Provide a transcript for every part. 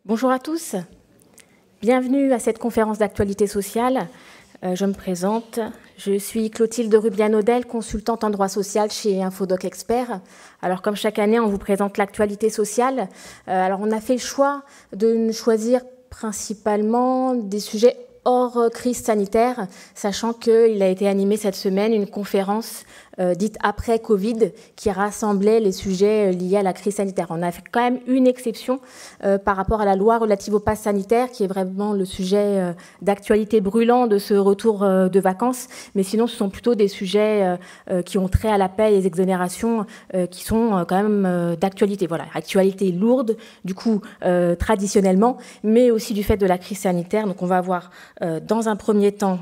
Bonjour à tous, bienvenue à cette conférence d'actualité sociale. Je me présente, je suis Clotilde Rubian-Odel, consultante en droit social chez Infodoc Expert. Alors comme chaque année, on vous présente l'actualité sociale. Alors on a fait le choix de choisir principalement des sujets hors crise sanitaire, sachant qu'il a été animé cette semaine une conférence dite après Covid, qui rassemblait les sujets liés à la crise sanitaire. On a fait quand même une exception par rapport à la loi relative au pass sanitaire, qui est vraiment le sujet d'actualité brûlant de ce retour de vacances. Mais sinon, ce sont plutôt des sujets qui ont trait à la paie et les exonérations qui sont quand même d'actualité. Voilà, actualité lourde, du coup, traditionnellement, mais aussi du fait de la crise sanitaire. Donc on va avoir dans un premier temps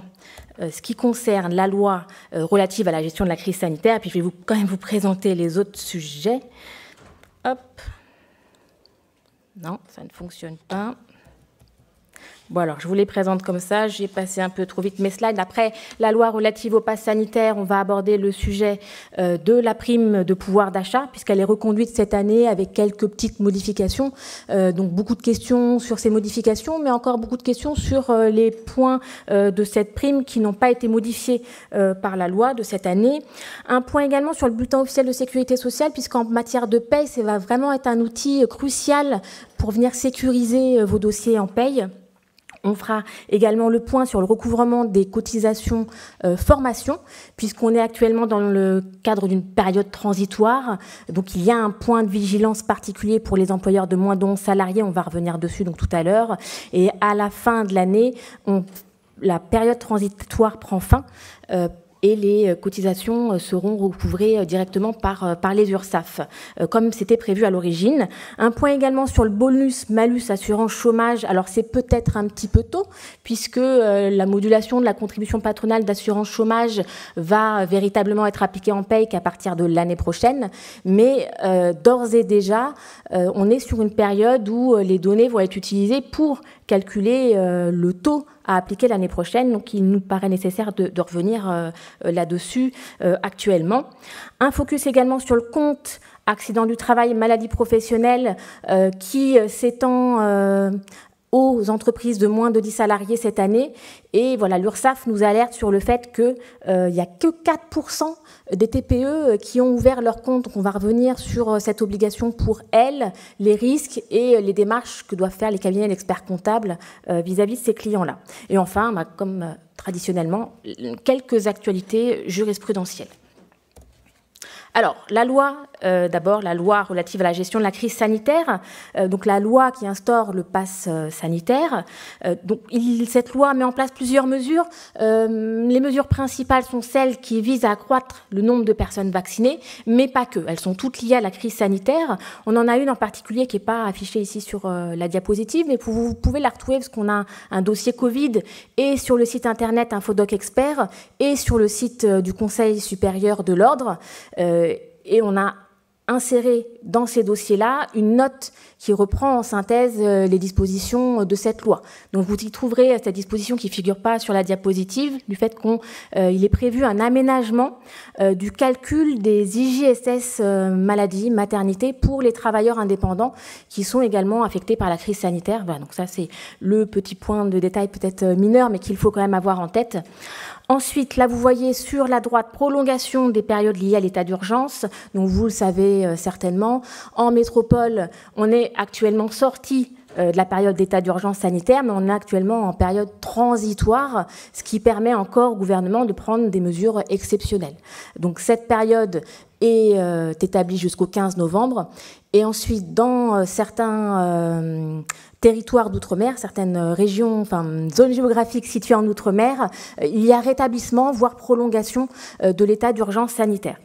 ce qui concerne la loi relative à la gestion de la crise sanitaire, puis je vais quand même vous présenter les autres sujets. Hop. Non, ça ne fonctionne pas. Bon, alors, je vous les présente comme ça. J'ai passé un peu trop vite mes slides. Après la loi relative au pass sanitaire, on va aborder le sujet de la prime de pouvoir d'achat, puisqu'elle est reconduite cette année avec quelques petites modifications. Donc, beaucoup de questions sur ces modifications, mais encore beaucoup de questions sur les points de cette prime qui n'ont pas été modifiés par la loi de cette année. Un point également sur le bulletin officiel de sécurité sociale, puisqu'en matière de paye, ça va vraiment être un outil crucial pour venir sécuriser vos dossiers en paye. On fera également le point sur le recouvrement des cotisations formation, puisqu'on est actuellement dans le cadre d'une période transitoire. Donc, il y a un point de vigilance particulier pour les employeurs de moins de 11 salariés. On va revenir dessus donc, tout à l'heure. Et à la fin de l'année, la période transitoire prend fin. Et les cotisations seront recouvrées directement par les URSSAF, comme c'était prévu à l'origine. Un point également sur le bonus-malus assurance chômage. Alors, c'est peut-être un petit peu tôt, puisque la modulation de la contribution patronale d'assurance chômage va véritablement être appliquée en paye qu'à partir de l'année prochaine. Mais d'ores et déjà, on est sur une période où les données vont être utilisées pour calculer le taux à appliquer l'année prochaine. Donc, il nous paraît nécessaire de revenir là-dessus actuellement. Un focus également sur le compte accident du travail, maladie professionnelle qui s'étend aux entreprises de moins de 10 salariés cette année. Et voilà, l'URSSAF nous alerte sur le fait qu'il n'y a que 4% des TPE qui ont ouvert leur compte. Donc on va revenir sur cette obligation pour elles, les risques et les démarches que doivent faire les cabinets d'experts comptables vis-à-vis de ces clients-là. Et enfin, comme traditionnellement, quelques actualités jurisprudentielles. Alors, la loi, d'abord, la loi relative à la gestion de la crise sanitaire, donc la loi qui instaure le pass sanitaire. Donc, cette loi met en place plusieurs mesures. Les mesures principales sont celles qui visent à accroître le nombre de personnes vaccinées, mais pas que. Elles sont toutes liées à la crise sanitaire. On en a une en particulier qui n'est pas affichée ici sur la diapositive, mais vous pouvez la retrouver parce qu'on a un dossier Covid et sur le site internet Infodoc Expert et sur le site du Conseil supérieur de l'ordre. Et on a inséré dans ces dossiers-là une note qui reprend en synthèse les dispositions de cette loi. Donc vous y trouverez cette disposition qui ne figure pas sur la diapositive, du fait qu'il est prévu un aménagement du calcul des IJSS maladie, maternité pour les travailleurs indépendants qui sont également affectés par la crise sanitaire. Voilà, donc ça c'est le petit point de détail peut-être mineur, mais qu'il faut quand même avoir en tête. Ensuite, là, vous voyez sur la droite prolongation des périodes liées à l'état d'urgence. Donc, vous le savez certainement. En métropole, on est actuellement sorti de la période d'état d'urgence sanitaire, mais on est actuellement en période transitoire, ce qui permet encore au gouvernement de prendre des mesures exceptionnelles. Donc, cette période est établie jusqu'au 15 novembre. Et ensuite, dans certains territoires d'outre-mer, certaines régions, zones géographiques situées en outre-mer, il y a rétablissement, voire prolongation de l'état d'urgence sanitaire.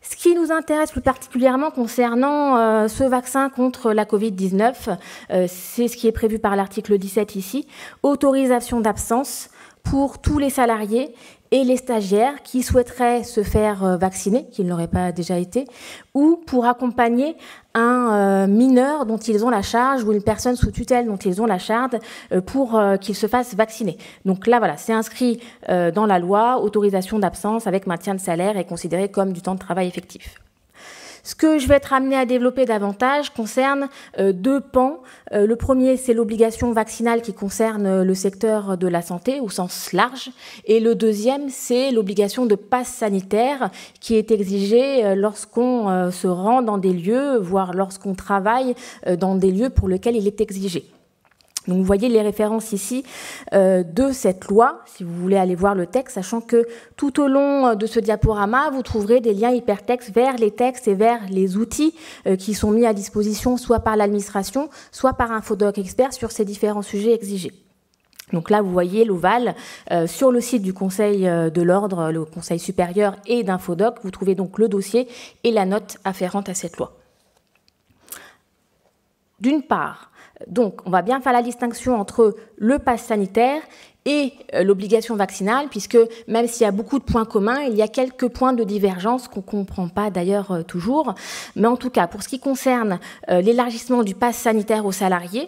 Ce qui nous intéresse plus particulièrement concernant ce vaccin contre la Covid-19, c'est ce qui est prévu par l'article 17 ici, autorisation d'absence pour tous les salariés et les stagiaires qui souhaiteraient se faire vacciner, qui ne l'auraient pas déjà été, ou pour accompagner un mineur dont ils ont la charge ou une personne sous tutelle dont ils ont la charge pour qu'il se fasse vacciner. Donc là, voilà, c'est inscrit dans la loi, autorisation d'absence avec maintien de salaire est considéré comme du temps de travail effectif. Ce que je vais être amenée à développer davantage concerne deux pans. Le premier, c'est l'obligation vaccinale qui concerne le secteur de la santé au sens large. Et le deuxième, c'est l'obligation de passe sanitaire qui est exigée lorsqu'on se rend dans des lieux, voire lorsqu'on travaille dans des lieux pour lesquels il est exigé. Donc vous voyez les références ici de cette loi, si vous voulez aller voir le texte, sachant que tout au long de ce diaporama, vous trouverez des liens hypertextes vers les textes et vers les outils qui sont mis à disposition soit par l'administration, soit par Infodoc Expert sur ces différents sujets exigés. Donc là, vous voyez l'ovale sur le site du Conseil de l'Ordre, le Conseil supérieur et d'Infodoc. Vous trouvez donc le dossier et la note afférente à cette loi. D'une part, donc, on va bien faire la distinction entre le pass sanitaire et l'obligation vaccinale, puisque même s'il y a beaucoup de points communs, il y a quelques points de divergence qu'on ne comprend pas d'ailleurs toujours. Mais en tout cas, pour ce qui concerne l'élargissement du pass sanitaire aux salariés,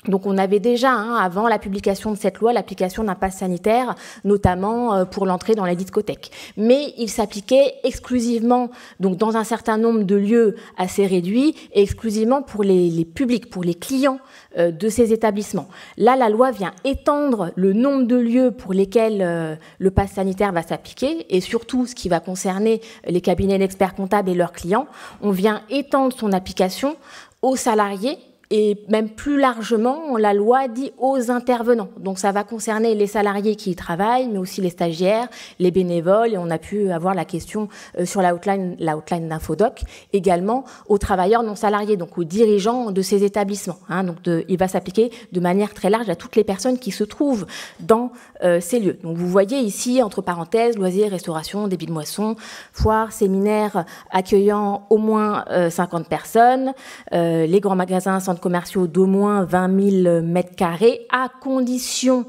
donc on avait déjà, avant la publication de cette loi, l'application d'un pass sanitaire, notamment pour l'entrée dans les discothèques. Mais il s'appliquait exclusivement, donc dans un certain nombre de lieux assez réduits, et exclusivement pour les publics, pour les clients de ces établissements. Là, la loi vient étendre le nombre de lieux pour lesquels le pass sanitaire va s'appliquer, et surtout ce qui va concerner les cabinets d'experts comptables et leurs clients. On vient étendre son application aux salariés, et même plus largement, la loi dit aux intervenants. Donc ça va concerner les salariés qui y travaillent, mais aussi les stagiaires, les bénévoles, et on a pu avoir la question sur la outline d'Infodoc, également aux travailleurs non salariés, donc aux dirigeants de ces établissements. Donc il va s'appliquer de manière très large à toutes les personnes qui se trouvent dans ces lieux. Donc vous voyez ici, entre parenthèses, loisirs, restauration, débit de moisson, foires, séminaires accueillant au moins 50 personnes, les grands magasins, centres commerciaux d'au moins 20 000 mètres carrés, à condition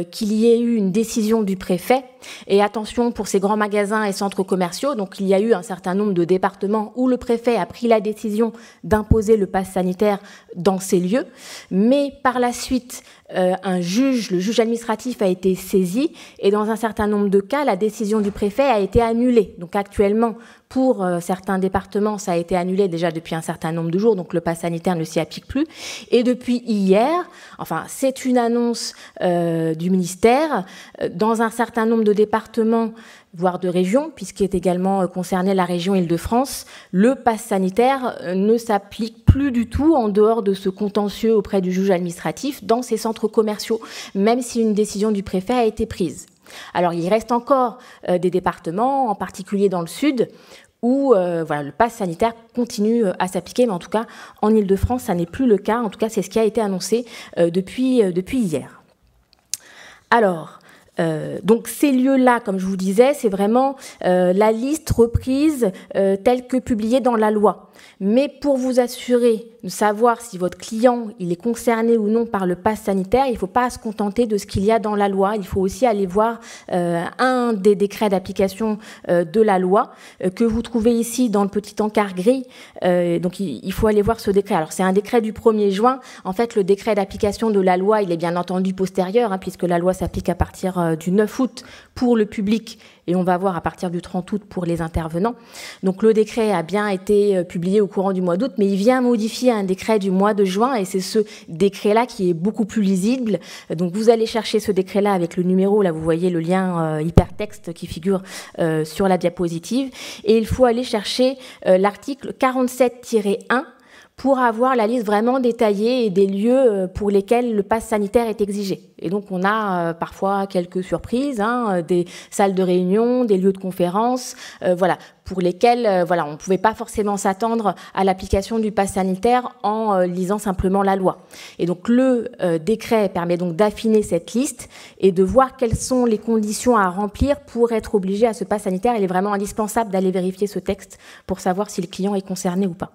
qu'il y ait eu une décision du préfet. Et attention pour ces grands magasins et centres commerciaux, donc il y a eu un certain nombre de départements où le préfet a pris la décision d'imposer le pass sanitaire dans ces lieux, mais par la suite, le juge administratif a été saisi, et dans un certain nombre de cas, la décision du préfet a été annulée. Donc actuellement, pour certains départements, ça a été annulé déjà depuis un certain nombre de jours, donc le pass sanitaire ne s'y applique plus. Et depuis hier, enfin c'est une annonce du ministère, dans un certain nombre de départements, voire de régions, puisqu'il est également concerné la région Île-de-France, le pass sanitaire ne s'applique plus du tout en dehors de ce contentieux auprès du juge administratif dans ces centres commerciaux, même si une décision du préfet a été prise. Alors il reste encore des départements, en particulier dans le sud, où le pass sanitaire continue à s'appliquer, mais en tout cas en Île-de-France, ça n'est plus le cas. En tout cas, c'est ce qui a été annoncé depuis hier. Alors, donc ces lieux-là, comme je vous disais, c'est vraiment la liste reprise telle que publiée dans la loi. Mais pour vous assurer de savoir si votre client il est concerné ou non par le pass sanitaire, il ne faut pas se contenter de ce qu'il y a dans la loi. Il faut aussi aller voir un des décrets d'application de la loi que vous trouvez ici dans le petit encart gris. Donc il faut aller voir ce décret. Alors c'est un décret du 1er juin. En fait, le décret d'application de la loi, il est bien entendu postérieur, puisque la loi s'applique à partir du 9 août pour le public, et on va voir à partir du 30 août pour les intervenants. Donc le décret a bien été publié au courant du mois d'août, mais il vient modifier un décret du mois de juin, et c'est ce décret-là qui est beaucoup plus lisible. Donc vous allez chercher ce décret-là avec le numéro, là vous voyez le lien hypertexte qui figure sur la diapositive, et il faut aller chercher l'article 47-1 pour avoir la liste vraiment détaillée et des lieux pour lesquels le pass sanitaire est exigé. Et donc on a parfois quelques surprises, des salles de réunion, des lieux de conférence, pour lesquels on ne pouvait pas forcément s'attendre à l'application du pass sanitaire en lisant simplement la loi. Et donc le décret permet donc d'affiner cette liste et de voir quelles sont les conditions à remplir pour être obligé à ce pass sanitaire. Il est vraiment indispensable d'aller vérifier ce texte pour savoir si le client est concerné ou pas.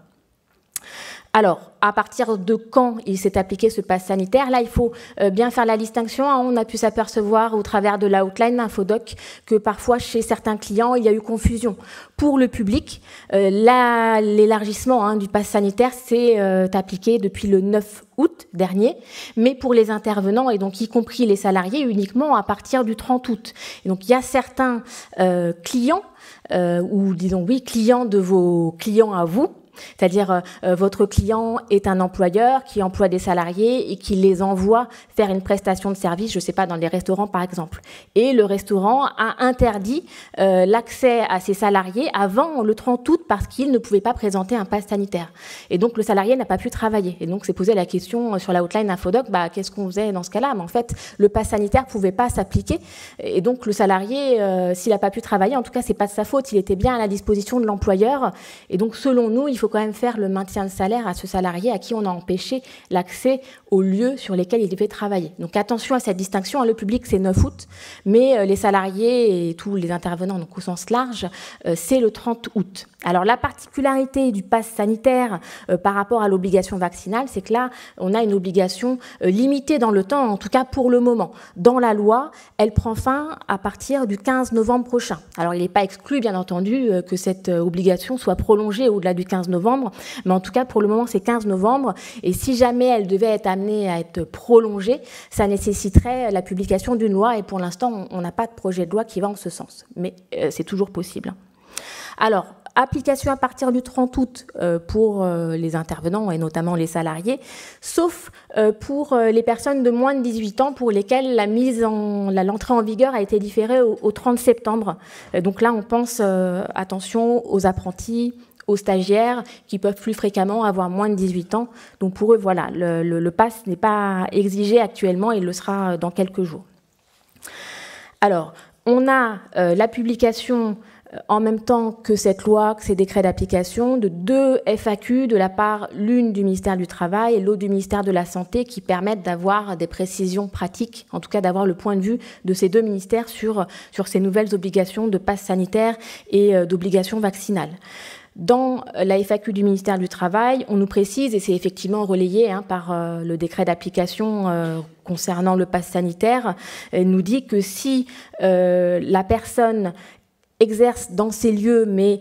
Alors, à partir de quand il s'est appliqué ce pass sanitaire? Là, il faut bien faire la distinction. On a pu s'apercevoir au travers de la outline Infodoc que parfois, chez certains clients, il y a eu confusion. Pour le public, l'élargissement du pass sanitaire s'est appliqué depuis le 9 août dernier, mais pour les intervenants, et donc y compris les salariés, uniquement à partir du 30 août. Et donc, il y a certains clients, ou disons oui, clients de vos clients à vous, c'est-à-dire votre client est un employeur qui emploie des salariés et qui les envoie faire une prestation de service, je ne sais pas, dans les restaurants par exemple. Et le restaurant a interdit l'accès à ses salariés avant le 30 août parce qu'il ne pouvait pas présenter un pass sanitaire. Et donc le salarié n'a pas pu travailler. Et donc s'est posé la question sur la outline Infodoc, qu'est-ce qu'on faisait dans ce cas-là? Mais en fait, le pass sanitaire ne pouvait pas s'appliquer. Et donc le salarié, s'il n'a pas pu travailler, en tout cas, ce n'est pas de sa faute. Il était bien à la disposition de l'employeur. Et donc selon nous, il faut quand même faire le maintien de salaire à ce salarié à qui on a empêché l'accès aux lieux sur lesquels il devait travailler. Donc attention à cette distinction, le public c'est 9 août, mais les salariés et tous les intervenants donc au sens large, c'est le 30 août. Alors la particularité du pass sanitaire par rapport à l'obligation vaccinale, c'est que là, on a une obligation limitée dans le temps, en tout cas pour le moment. Dans la loi, elle prend fin à partir du 15 novembre prochain. Alors il n'est pas exclu, bien entendu, que cette obligation soit prolongée au-delà du 15 novembre, mais en tout cas, pour le moment, c'est 15 novembre. Et si jamais elle devait être amenée à être prolongée, ça nécessiterait la publication d'une loi. Et pour l'instant, on n'a pas de projet de loi qui va en ce sens. Mais c'est toujours possible. Alors, application à partir du 30 août pour les intervenants et notamment les salariés, sauf pour les personnes de moins de 18 ans pour lesquelles l'entrée en vigueur a été différée au 30 septembre. Donc là, on pense, attention, aux apprentis, aux stagiaires qui peuvent plus fréquemment avoir moins de 18 ans. Donc pour eux, voilà, le pass n'est pas exigé actuellement, il le sera dans quelques jours. Alors, on a la publication en même temps que cette loi, que ces décrets d'application, de 2 FAQ de la part, l'une du ministère du Travail et l'autre du ministère de la Santé, qui permettent d'avoir des précisions pratiques, en tout cas d'avoir le point de vue de ces 2 ministères sur ces nouvelles obligations de pass sanitaire et d'obligations vaccinales. Dans la FAQ du ministère du Travail, on nous précise, et c'est effectivement relayé par le décret d'application concernant le pass sanitaire, nous dit que si la personne exerce dans ces lieux, mais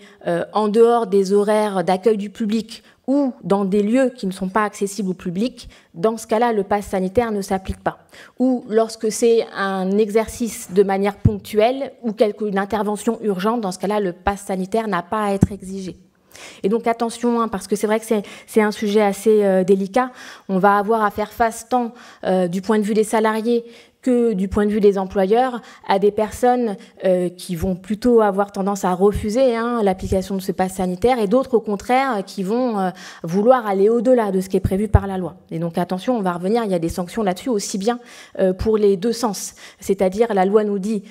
en dehors des horaires d'accueil du public ou dans des lieux qui ne sont pas accessibles au public, dans ce cas-là, le pass sanitaire ne s'applique pas. Ou lorsque c'est un exercice de manière ponctuelle ou une intervention urgente, dans ce cas-là, le pass sanitaire n'a pas à être exigé. Et donc attention, parce que c'est vrai que c'est un sujet assez délicat. On va avoir à faire face tant du point de vue des salariés que du point de vue des employeurs à des personnes qui vont plutôt avoir tendance à refuser l'application de ce pass sanitaire et d'autres au contraire qui vont vouloir aller au-delà de ce qui est prévu par la loi. Et donc attention, on va revenir, il y a des sanctions là-dessus aussi bien pour les 2 sens. C'est-à-dire la loi nous dit,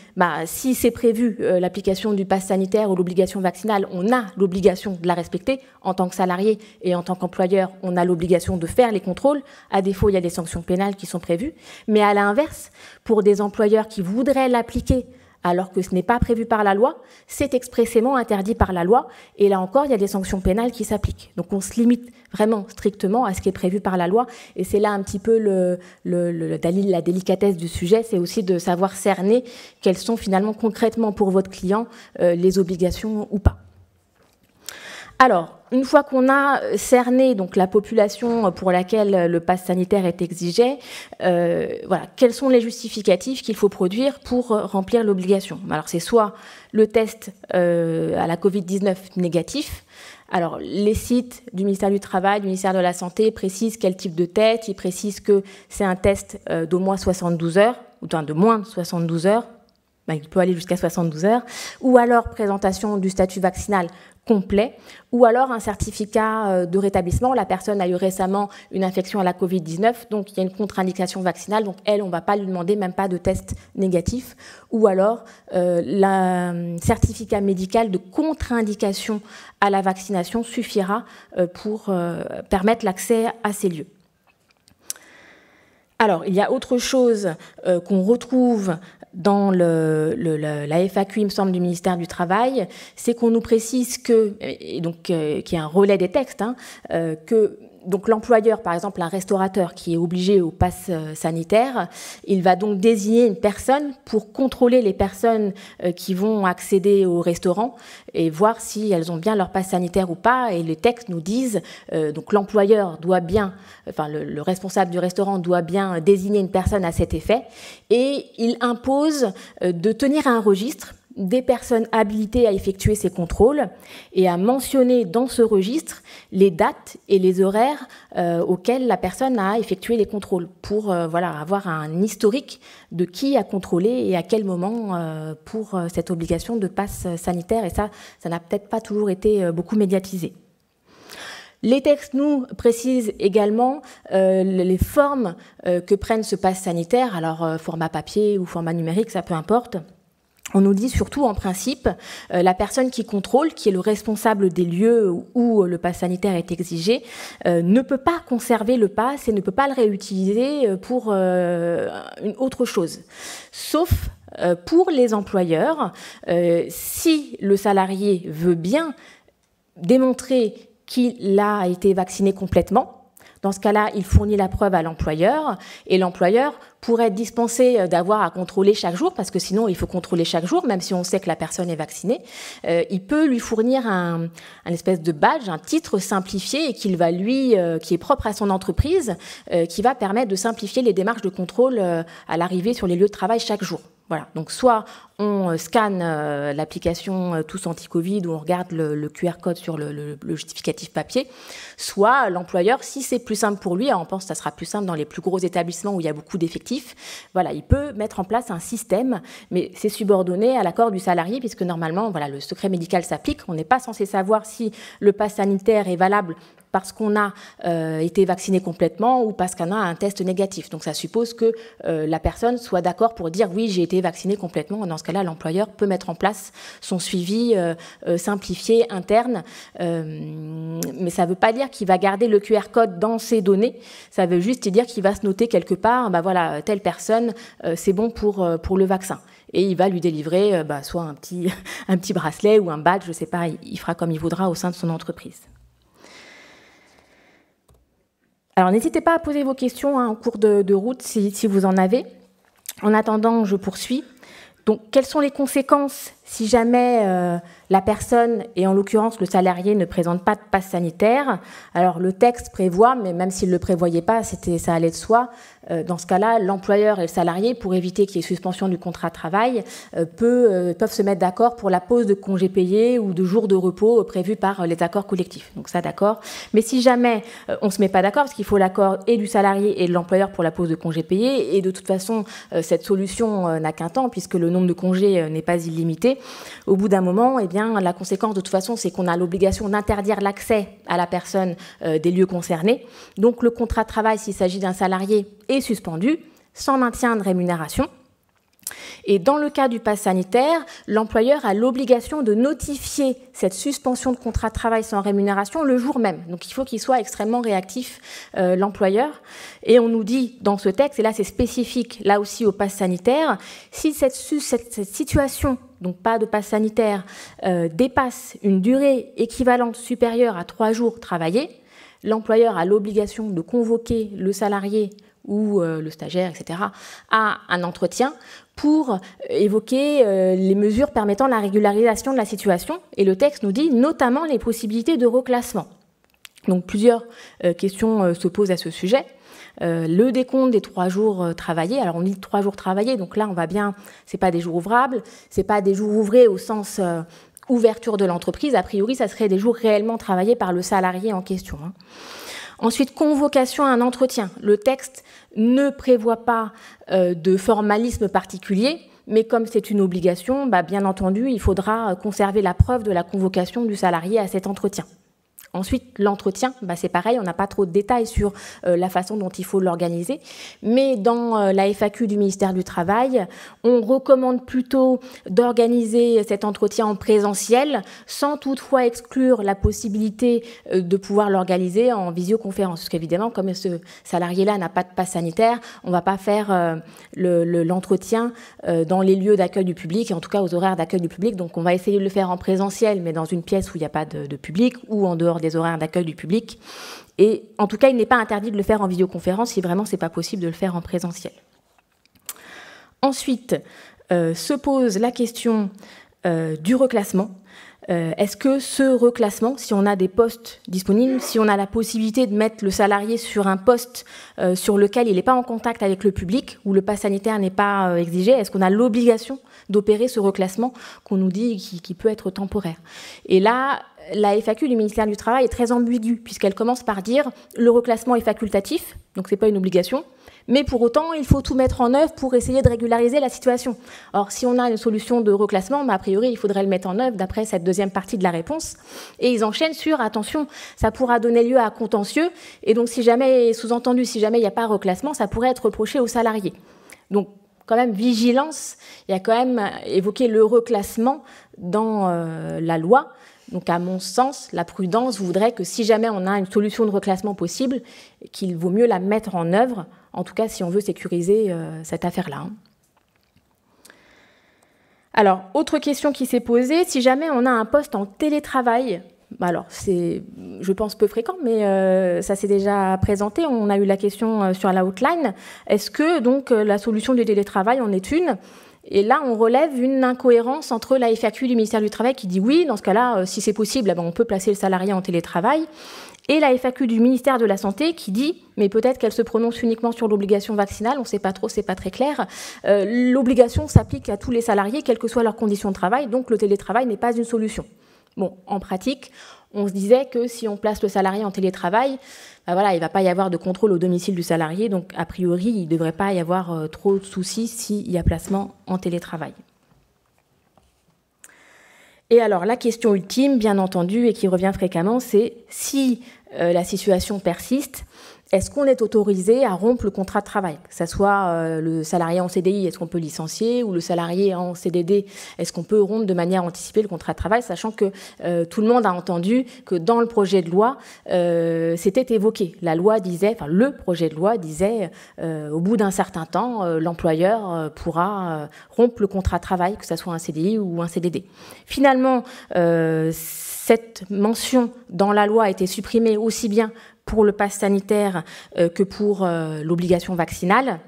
si c'est prévu l'application du pass sanitaire ou l'obligation vaccinale, on a l'obligation de la respecter. En tant que salarié et en tant qu'employeur, on a l'obligation de faire les contrôles. À défaut, il y a des sanctions pénales qui sont prévues. Mais à l'inverse, pour des employeurs qui voudraient l'appliquer alors que ce n'est pas prévu par la loi, c'est expressément interdit par la loi. Et là encore, il y a des sanctions pénales qui s'appliquent. Donc on se limite vraiment strictement à ce qui est prévu par la loi. Et c'est là un petit peu la délicatesse du sujet, c'est aussi de savoir cerner quelles sont finalement concrètement pour votre client les obligations ou pas. Alors, une fois qu'on a cerné donc, la population pour laquelle le pass sanitaire est exigé, voilà, quels sont les justificatifs qu'il faut produire pour remplir l'obligation? Alors, c'est soit le test à la Covid-19 négatif. Alors, les sites du ministère du Travail, du ministère de la Santé précisent quel type de test. Ils précisent que c'est un test d'au moins 72 heures, ou de moins de 72 heures. Il peut aller jusqu'à 72 heures. Ou alors, présentation du statut vaccinal complet, ou alors un certificat de rétablissement. La personne a eu récemment une infection à la Covid-19, donc il y a une contre-indication vaccinale, donc elle, on ne va pas lui demander même pas de test négatif, ou alors le certificat médical de contre-indication à la vaccination suffira pour permettre l'accès à ces lieux. Alors, il y a autre chose qu'on retrouve dans la FAQ, il me semble, du ministère du Travail, c'est qu'on nous précise que, et donc qui est un relais des textes, que Donc l'employeur, par exemple un restaurateur qui est obligé au pass sanitaire, il va donc désigner une personne pour contrôler les personnes qui vont accéder au restaurant et voir si elles ont bien leur pass sanitaire ou pas. Et les textes nous disent, donc l'employeur doit bien, enfin le responsable du restaurant doit bien désigner une personne à cet effet, et il impose de tenir un registre des personnes habilitées à effectuer ces contrôles et à mentionner dans ce registre les dates et les horaires auxquels la personne a effectué les contrôles pour avoir un historique de qui a contrôlé et à quel moment pour cette obligation de passe sanitaire. Et ça n'a peut-être pas toujours été beaucoup médiatisé. Les textes nous précisent également les formes que prennent ce passe sanitaire, alors format papier ou format numérique, ça peu importe. On nous dit surtout, en principe, la personne qui contrôle, qui est le responsable des lieux où le pass sanitaire est exigé, ne peut pas conserver le pass et ne peut pas le réutiliser pour une autre chose. Sauf pour les employeurs, si le salarié veut bien démontrer qu'il a été vacciné complètement, dans ce cas-là, il fournit la preuve à l'employeur et l'employeur pourrait être dispensé d'avoir à contrôler chaque jour, parce que sinon il faut contrôler chaque jour, même si on sait que la personne est vaccinée. Il peut lui fournir un espèce de badge, un titre simplifié et qu'il va qui est propre à son entreprise, qui va permettre de simplifier les démarches de contrôle à l'arrivée sur les lieux de travail chaque jour. Voilà. Donc soit on scanne l'application Tous Anti-Covid où on regarde le QR code sur le justificatif papier, soit l'employeur, si c'est plus simple pour lui, on pense que ça sera plus simple dans les plus gros établissements où il y a beaucoup d'effectifs, voilà, il peut mettre en place un système, mais c'est subordonné à l'accord du salarié puisque normalement, voilà, le secret médical s'applique, on n'est pas censé savoir si le pass sanitaire est valable parce qu'on a été vacciné complètement ou parce qu'on a un test négatif. Donc ça suppose que la personne soit d'accord pour dire oui, j'ai été vacciné complètement. Dans ce cas-là, l'employeur peut mettre en place son suivi simplifié interne. Mais ça ne veut pas dire qu'il va garder le QR code dans ses données. Ça veut juste dire qu'il va se noter quelque part, bah voilà, telle personne, c'est bon pour le vaccin. Et il va lui délivrer soit un petit bracelet ou un badge, je ne sais pas, il fera comme il voudra au sein de son entreprise. Alors, n'hésitez pas à poser vos questions en cours de route si vous en avez. En attendant, je poursuis. Donc, quelles sont les conséquences si jamais la personne, et en l'occurrence le salarié, ne présente pas de passe sanitaire? Alors, le texte prévoit, mais même s'il ne le prévoyait pas, ça allait de soi. Dans ce cas-là, l'employeur et le salarié, pour éviter qu'il y ait suspension du contrat de travail, peuvent se mettre d'accord pour la pause de congés payés ou de jours de repos prévus par les accords collectifs. Donc ça, d'accord. Mais si jamais on ne se met pas d'accord, parce qu'il faut l'accord et du salarié et de l'employeur pour la pause de congés payés, et de toute façon, cette solution n'a qu'un temps, puisque le nombre de congés n'est pas illimité, au bout d'un moment, eh bien, la conséquence de toute façon, c'est qu'on a l'obligation d'interdire l'accès à la personne des lieux concernés. Donc le contrat de travail, s'il s'agit d'un salarié, est suspendu, sans maintien de rémunération. Et dans le cas du pass sanitaire, l'employeur a l'obligation de notifier cette suspension de contrat de travail sans rémunération le jour même. Donc il faut qu'il soit extrêmement réactif, l'employeur. Et on nous dit dans ce texte, et là c'est spécifique, là aussi au pass sanitaire, si cette situation, donc pas de pass sanitaire, dépasse une durée équivalente supérieure à 3 jours travaillés, l'employeur a l'obligation de convoquer le salarié ou le stagiaire, etc., à un entretien pour évoquer les mesures permettant la régularisation de la situation. Et le texte nous dit notamment les possibilités de reclassement. Donc plusieurs questions se posent à ce sujet. Le décompte des 3 jours travaillés, alors on dit 3 jours travaillés, donc là on va bien, c'est pas des jours ouvrables, c'est pas des jours ouvrés au sens ouverture de l'entreprise, a priori ça serait des jours réellement travaillés par le salarié en question. Ensuite, convocation à un entretien. Le texte ne prévoit pas de formalisme particulier, mais comme c'est une obligation, bien entendu, il faudra conserver la preuve de la convocation du salarié à cet entretien. Ensuite, l'entretien, c'est pareil, on n'a pas trop de détails sur la façon dont il faut l'organiser, mais dans la FAQ du ministère du Travail, on recommande plutôt d'organiser cet entretien en présentiel, sans toutefois exclure la possibilité de pouvoir l'organiser en visioconférence. Parce qu'évidemment, comme ce salarié-là n'a pas de passe sanitaire, on ne va pas faire l'entretien dans les lieux d'accueil du public, et en tout cas aux horaires d'accueil du public, donc on va essayer de le faire en présentiel, mais dans une pièce où il n'y a pas de public, ou en dehors des horaires d'accueil du public. Et en tout cas, il n'est pas interdit de le faire en vidéoconférence si vraiment c'est pas possible de le faire en présentiel. Ensuite, se pose la question du reclassement. Est-ce que ce reclassement, si on a des postes disponibles, si on a la possibilité de mettre le salarié sur un poste sur lequel il n'est pas en contact avec le public, où le pass sanitaire n'est pas exigé, est-ce qu'on a l'obligation d'opérer ce reclassement qu'on nous dit qui peut être temporaire? Et là, la FAQ du ministère du Travail est très ambiguë, puisqu'elle commence par dire le reclassement est facultatif, donc ce n'est pas une obligation, mais pour autant, il faut tout mettre en œuvre pour essayer de régulariser la situation. Or, si on a une solution de reclassement, a priori, il faudrait le mettre en œuvre d'après cette deuxième partie de la réponse. Et ils enchaînent sur, attention, ça pourra donner lieu à contentieux, et donc si jamais, sous-entendu, si jamais il n'y a pas reclassement, ça pourrait être reproché aux salariés. Donc, quand même, vigilance, il y a quand même évoqué le reclassement dans la loi. Donc, à mon sens, la prudence voudrait que si jamais on a une solution de reclassement possible, qu'il vaut mieux la mettre en œuvre, en tout cas si on veut sécuriser cette affaire-là. Alors, autre question qui s'est posée, si jamais on a un poste en télétravail, alors c'est, je pense, peu fréquent, mais ça s'est déjà présenté, on a eu la question sur la outline, est-ce que donc la solution du télétravail en est une ? Et là, on relève une incohérence entre la FAQ du ministère du Travail qui dit oui, dans ce cas-là, si c'est possible, on peut placer le salarié en télétravail, et la FAQ du ministère de la Santé qui dit, mais peut-être qu'elle se prononce uniquement sur l'obligation vaccinale, on ne sait pas trop, c'est pas très clair, l'obligation s'applique à tous les salariés, quelles que soient leurs conditions de travail, donc le télétravail n'est pas une solution. Bon, en pratique, on se disait que si on place le salarié en télétravail, voilà, il ne va pas y avoir de contrôle au domicile du salarié, donc a priori, il ne devrait pas y avoir trop de soucis s'il y a placement en télétravail. Et alors, la question ultime, bien entendu, et qui revient fréquemment, c'est si la situation persiste, est-ce qu'on est autorisé à rompre le contrat de travail? Que ce soit le salarié en CDI, est-ce qu'on peut licencier, ou le salarié en CDD, est-ce qu'on peut rompre de manière anticipée le contrat de travail, sachant que tout le monde a entendu que dans le projet de loi, c'était évoqué. La loi disait, enfin le projet de loi disait, au bout d'un certain temps, l'employeur pourra rompre le contrat de travail, que ce soit un CDI ou un CDD. Finalement, cette mention dans la loi a été supprimée aussi bien pour le pass sanitaire que pour l'obligation vaccinale.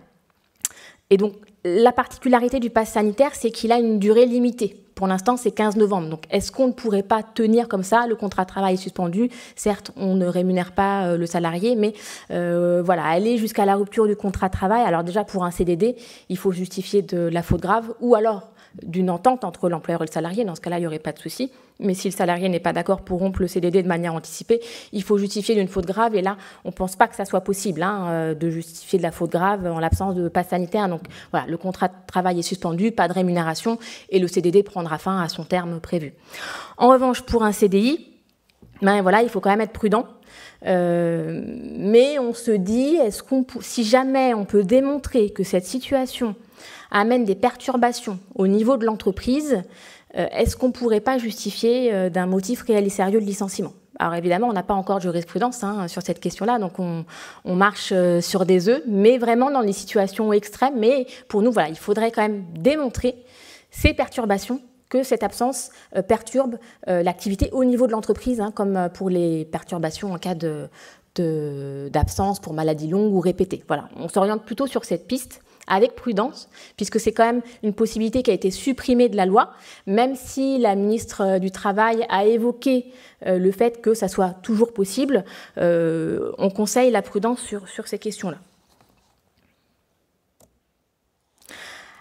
Et donc, la particularité du pass sanitaire, c'est qu'il a une durée limitée. Pour l'instant, c'est 15 novembre. Donc, est-ce qu'on ne pourrait pas tenir comme ça? Le contrat de travail est suspendu. Certes, on ne rémunère pas le salarié, mais voilà, aller jusqu'à la rupture du contrat de travail. Alors déjà, pour un CDD, il faut justifier de la faute grave ou alors d'une entente entre l'employeur et le salarié. Dans ce cas-là, il n'y aurait pas de souci. Mais si le salarié n'est pas d'accord pour rompre le CDD de manière anticipée, il faut justifier d'une faute grave. Et là, on ne pense pas que ça soit possible de justifier de la faute grave en l'absence de passe sanitaire. Donc voilà, le contrat de travail est suspendu, pas de rémunération, et le CDD prendra fin à son terme prévu. En revanche, pour un CDI, voilà, il faut quand même être prudent. Mais on se dit, si jamais on peut démontrer que cette situation amène des perturbations au niveau de l'entreprise, est-ce qu'on ne pourrait pas justifier d'un motif réel et sérieux de licenciement? Alors évidemment, on n'a pas encore de jurisprudence sur cette question-là, donc on marche sur des œufs, mais vraiment dans des situations extrêmes. Mais pour nous, voilà, il faudrait quand même démontrer ces perturbations, que cette absence perturbe l'activité au niveau de l'entreprise, comme pour les perturbations en cas d'absence pour maladie longue ou répétée. Voilà, on s'oriente plutôt sur cette piste, avec prudence, puisque c'est quand même une possibilité qui a été supprimée de la loi, même si la ministre du Travail a évoqué le fait que ça soit toujours possible, on conseille la prudence sur ces questions-là.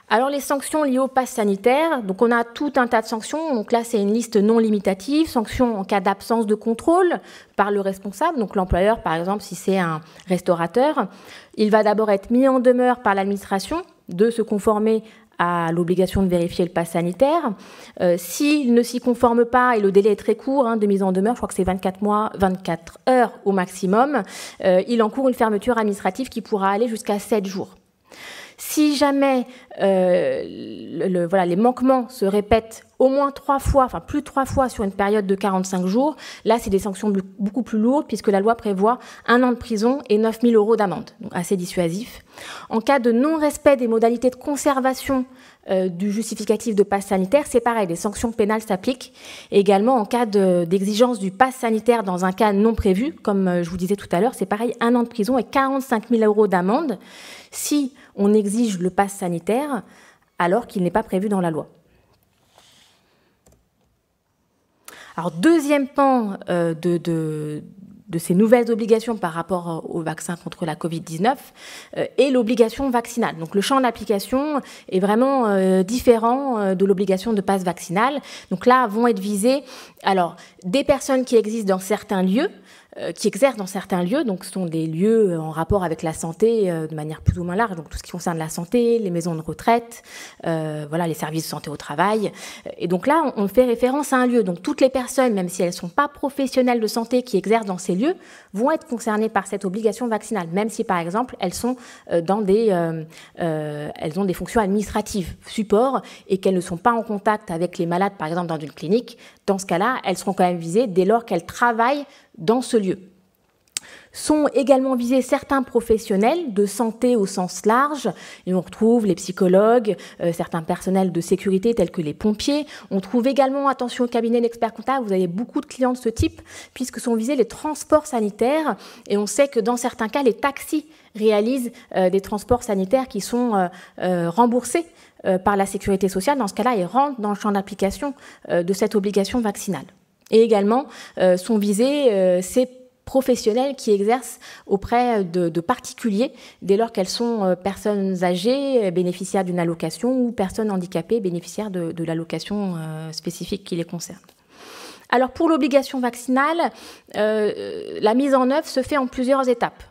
Alors les sanctions liées au pass sanitaire, donc on a tout un tas de sanctions, donc là c'est une liste non limitative, sanctions en cas d'absence de contrôle par le responsable, donc l'employeur par exemple si c'est un restaurateur, il va d'abord être mis en demeure par l'administration de se conformer à l'obligation de vérifier le pass sanitaire. S'il ne s'y conforme pas, et le délai est très court de mise en demeure, je crois que c'est 24 heures au maximum, il encourt une fermeture administrative qui pourra aller jusqu'à 7 jours. Si jamais les manquements se répètent au moins 3 fois, enfin plus de 3 fois sur une période de 45 jours, là c'est des sanctions beaucoup plus lourdes puisque la loi prévoit 1 an de prison et 9 000 € d'amende, donc assez dissuasif. En cas de non-respect des modalités de conservation du justificatif de passe sanitaire, c'est pareil, des sanctions pénales s'appliquent. Et également en cas d'exigence du passe sanitaire dans un cas non prévu, comme je vous disais tout à l'heure, c'est pareil, 1 an de prison et 45 000 € d'amende si on exige le passe sanitaire alors qu'il n'est pas prévu dans la loi. Alors, deuxième pan de ces nouvelles obligations par rapport au vaccin contre la Covid-19 est l'obligation vaccinale. Donc, le champ d'application est vraiment différent de l'obligation de passe vaccinal. Donc là, vont être visées des personnes qui existent dans certains lieux, qui exercent dans certains lieux, donc ce sont des lieux en rapport avec la santé de manière plus ou moins large, donc tout ce qui concerne la santé, les maisons de retraite, les services de santé au travail. Et donc là, on fait référence à un lieu. Donc toutes les personnes, même si elles ne sont pas professionnelles de santé qui exercent dans ces lieux, vont être concernées par cette obligation vaccinale, même si par exemple elles sont elles ont des fonctions administratives, support, et qu'elles ne sont pas en contact avec les malades, par exemple dans une clinique. Dans ce cas-là, elles seront quand même visées dès lors qu'elles travaillent dans ce lieu. Sont également visés certains professionnels de santé au sens large, et on retrouve les psychologues, certains personnels de sécurité tels que les pompiers. On trouve également, attention au cabinet d'experts comptables, vous avez beaucoup de clients de ce type, puisque sont visés les transports sanitaires, et on sait que dans certains cas, les taxis réalisent des transports sanitaires qui sont remboursés par la sécurité sociale. Dans ce cas-là, ils rentrent dans le champ d'application de cette obligation vaccinale. Et également sont visés ces professionnels qui exercent auprès de particuliers dès lors qu'elles sont personnes âgées bénéficiaires d'une allocation ou personnes handicapées bénéficiaires de l'allocation spécifique qui les concerne. Alors pour l'obligation vaccinale, la mise en œuvre se fait en plusieurs étapes.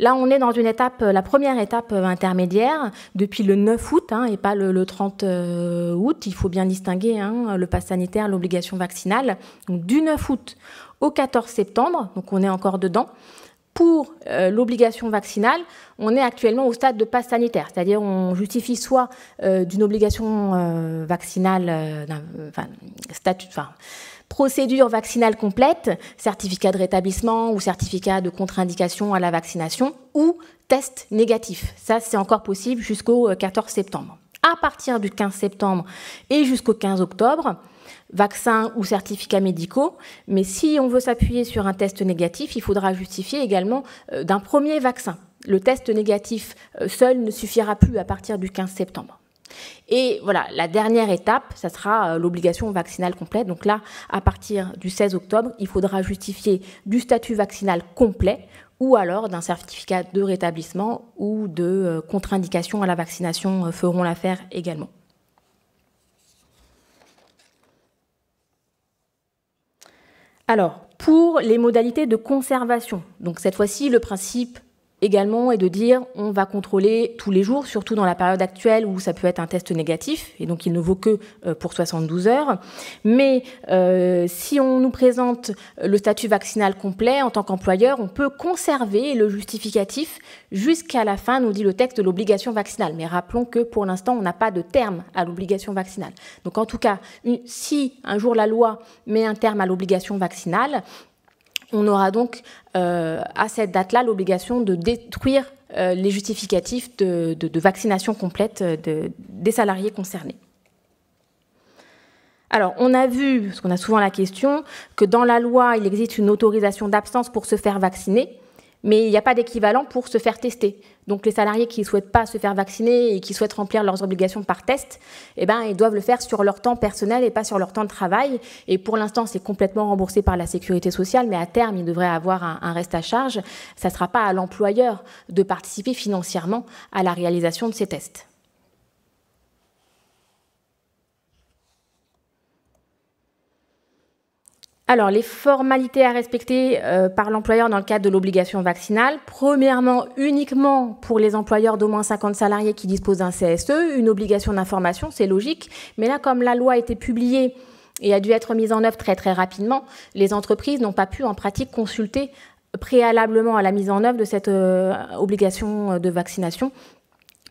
Là, on est dans une étape, la première étape intermédiaire, depuis le 9 août, et pas le 30 août. Il faut bien distinguer le pass sanitaire, l'obligation vaccinale. Donc, du 9 août au 14 septembre, donc on est encore dedans. Pour l'obligation vaccinale, on est actuellement au stade de pass sanitaire, c'est-à-dire on justifie soit d'une obligation vaccinale, procédure vaccinale complète, certificat de rétablissement ou certificat de contre-indication à la vaccination ou test négatif. Ça, c'est encore possible jusqu'au 14 septembre. À partir du 15 septembre et jusqu'au 15 octobre, vaccins ou certificats médicaux, mais si on veut s'appuyer sur un test négatif, il faudra justifier également d'un premier vaccin. Le test négatif seul ne suffira plus à partir du 15 septembre. Et voilà, la dernière étape, ça sera l'obligation vaccinale complète. Donc là, à partir du 16 octobre, il faudra justifier du statut vaccinal complet ou alors d'un certificat de rétablissement ou de contre-indication à la vaccination feront l'affaire également. Alors, pour les modalités de conservation, donc cette fois-ci, le principe également est de dire on va contrôler tous les jours, surtout dans la période actuelle où ça peut être un test négatif, et donc il ne vaut que pour 72 heures. Mais si on nous présente le statut vaccinal complet en tant qu'employeur, on peut conserver le justificatif jusqu'à la fin, nous dit le texte, de l'obligation vaccinale. Mais rappelons que pour l'instant, on n'a pas de terme à l'obligation vaccinale. Donc en tout cas, si un jour la loi met un terme à l'obligation vaccinale, on aura donc à cette date-là l'obligation de détruire les justificatifs de vaccination complète des salariés concernés. Alors, on a vu, parce qu'on a souvent la question, que dans la loi, il existe une autorisation d'absence pour se faire vacciner, mais il n'y a pas d'équivalent pour se faire tester. Donc les salariés qui ne souhaitent pas se faire vacciner et qui souhaitent remplir leurs obligations par test, ils doivent le faire sur leur temps personnel et pas sur leur temps de travail. Et pour l'instant, c'est complètement remboursé par la sécurité sociale, mais à terme, ils devraient avoir un reste à charge. Ça ne sera pas à l'employeur de participer financièrement à la réalisation de ces tests. Alors, les formalités à respecter par l'employeur dans le cadre de l'obligation vaccinale. Premièrement, uniquement pour les employeurs d'au moins 50 salariés qui disposent d'un CSE, une obligation d'information, c'est logique. Mais là, comme la loi a été publiée et a dû être mise en œuvre très très rapidement, les entreprises n'ont pas pu en pratique consulter préalablement à la mise en œuvre de cette obligation de vaccination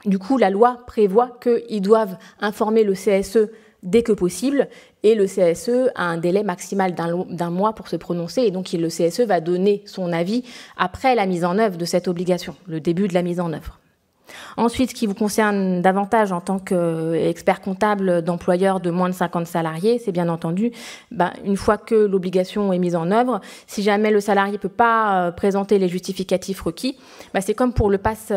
Du coup, la loi prévoit qu'ils doivent informer le CSE dès que possible, et le CSE a un délai maximal d'un mois pour se prononcer, et donc le CSE va donner son avis après la mise en œuvre de cette obligation, le début de la mise en œuvre. Ensuite, ce qui vous concerne davantage en tant qu'expert comptable d'employeur de moins de 50 salariés, c'est bien entendu, une fois que l'obligation est mise en œuvre, si jamais le salarié ne peut pas présenter les justificatifs requis, c'est comme pour le pass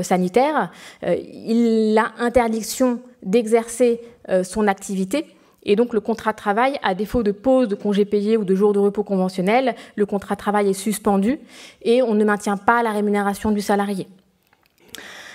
sanitaire, il a interdiction d'exercer son activité. Et donc, le contrat de travail, à défaut de pause, de congés payés ou de jours de repos conventionnels, le contrat de travail est suspendu et on ne maintient pas la rémunération du salarié.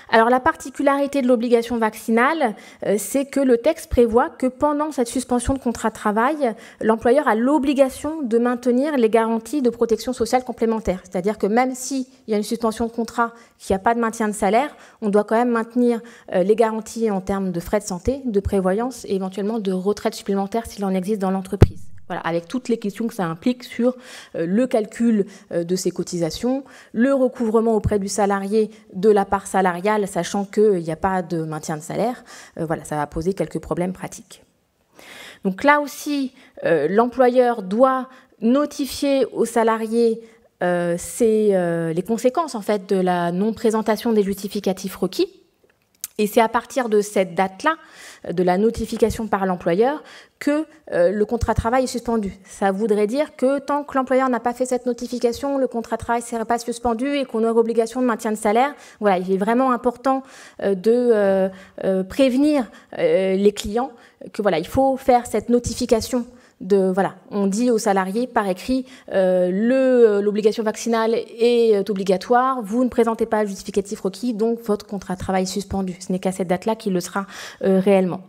Alors, la particularité de l'obligation vaccinale, c'est que le texte prévoit que pendant cette suspension de contrat de travail, l'employeur a l'obligation de maintenir les garanties de protection sociale complémentaire. C'est-à-dire que même s'il y a une suspension de contrat, qu'il n'y a pas de maintien de salaire, on doit quand même maintenir les garanties en termes de frais de santé, de prévoyance et éventuellement de retraite supplémentaire s'il en existe dans l'entreprise. Voilà, avec toutes les questions que ça implique sur le calcul de ces cotisations, le recouvrement auprès du salarié de la part salariale, sachant qu'il n'y a pas de maintien de salaire. Voilà, ça va poser quelques problèmes pratiques. Donc là aussi, l'employeur doit notifier aux salariés les conséquences en fait, de la non-présentation des justificatifs requis. Et c'est à partir de cette date-là, de la notification par l'employeur, que le contrat de travail est suspendu. Ça voudrait dire que tant que l'employeur n'a pas fait cette notification, le contrat de travail ne serait pas suspendu et qu'on aurait obligation de maintien de salaire. Voilà, il est vraiment important de prévenir les clients que voilà, il faut faire cette notification. On dit aux salariés par écrit l'obligation vaccinale est obligatoire, vous ne présentez pas le justificatif requis, donc votre contrat de travail est suspendu. Ce n'est qu'à cette date-là qu'il le sera réellement.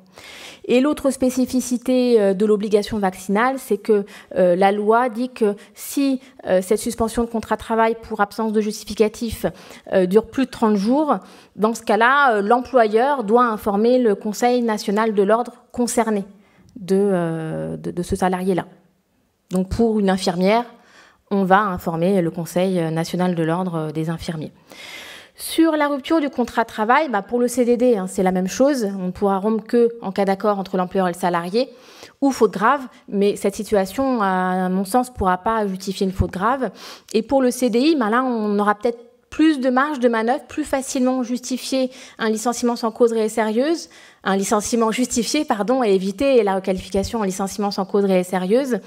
Et l'autre spécificité de l'obligation vaccinale, c'est que la loi dit que si cette suspension de contrat de travail pour absence de justificatif dure plus de 30 jours, dans ce cas-là, l'employeur doit informer le Conseil national de l'ordre concerné de ce salarié-là. Donc pour une infirmière, on va informer le Conseil national de l'ordre des infirmiers. Sur la rupture du contrat de travail, pour le CDD, c'est la même chose. On ne pourra rompre qu'en cas d'accord entre l'employeur et le salarié ou faute grave, mais cette situation, à mon sens, ne pourra pas justifier une faute grave. Et pour le CDI, là, on aura peut-être plus de marge de manœuvre, plus facilement justifier un licenciement sans cause réelle sérieuse, un licenciement justifié, et éviter la requalification en licenciement sans cause réelle sérieuse,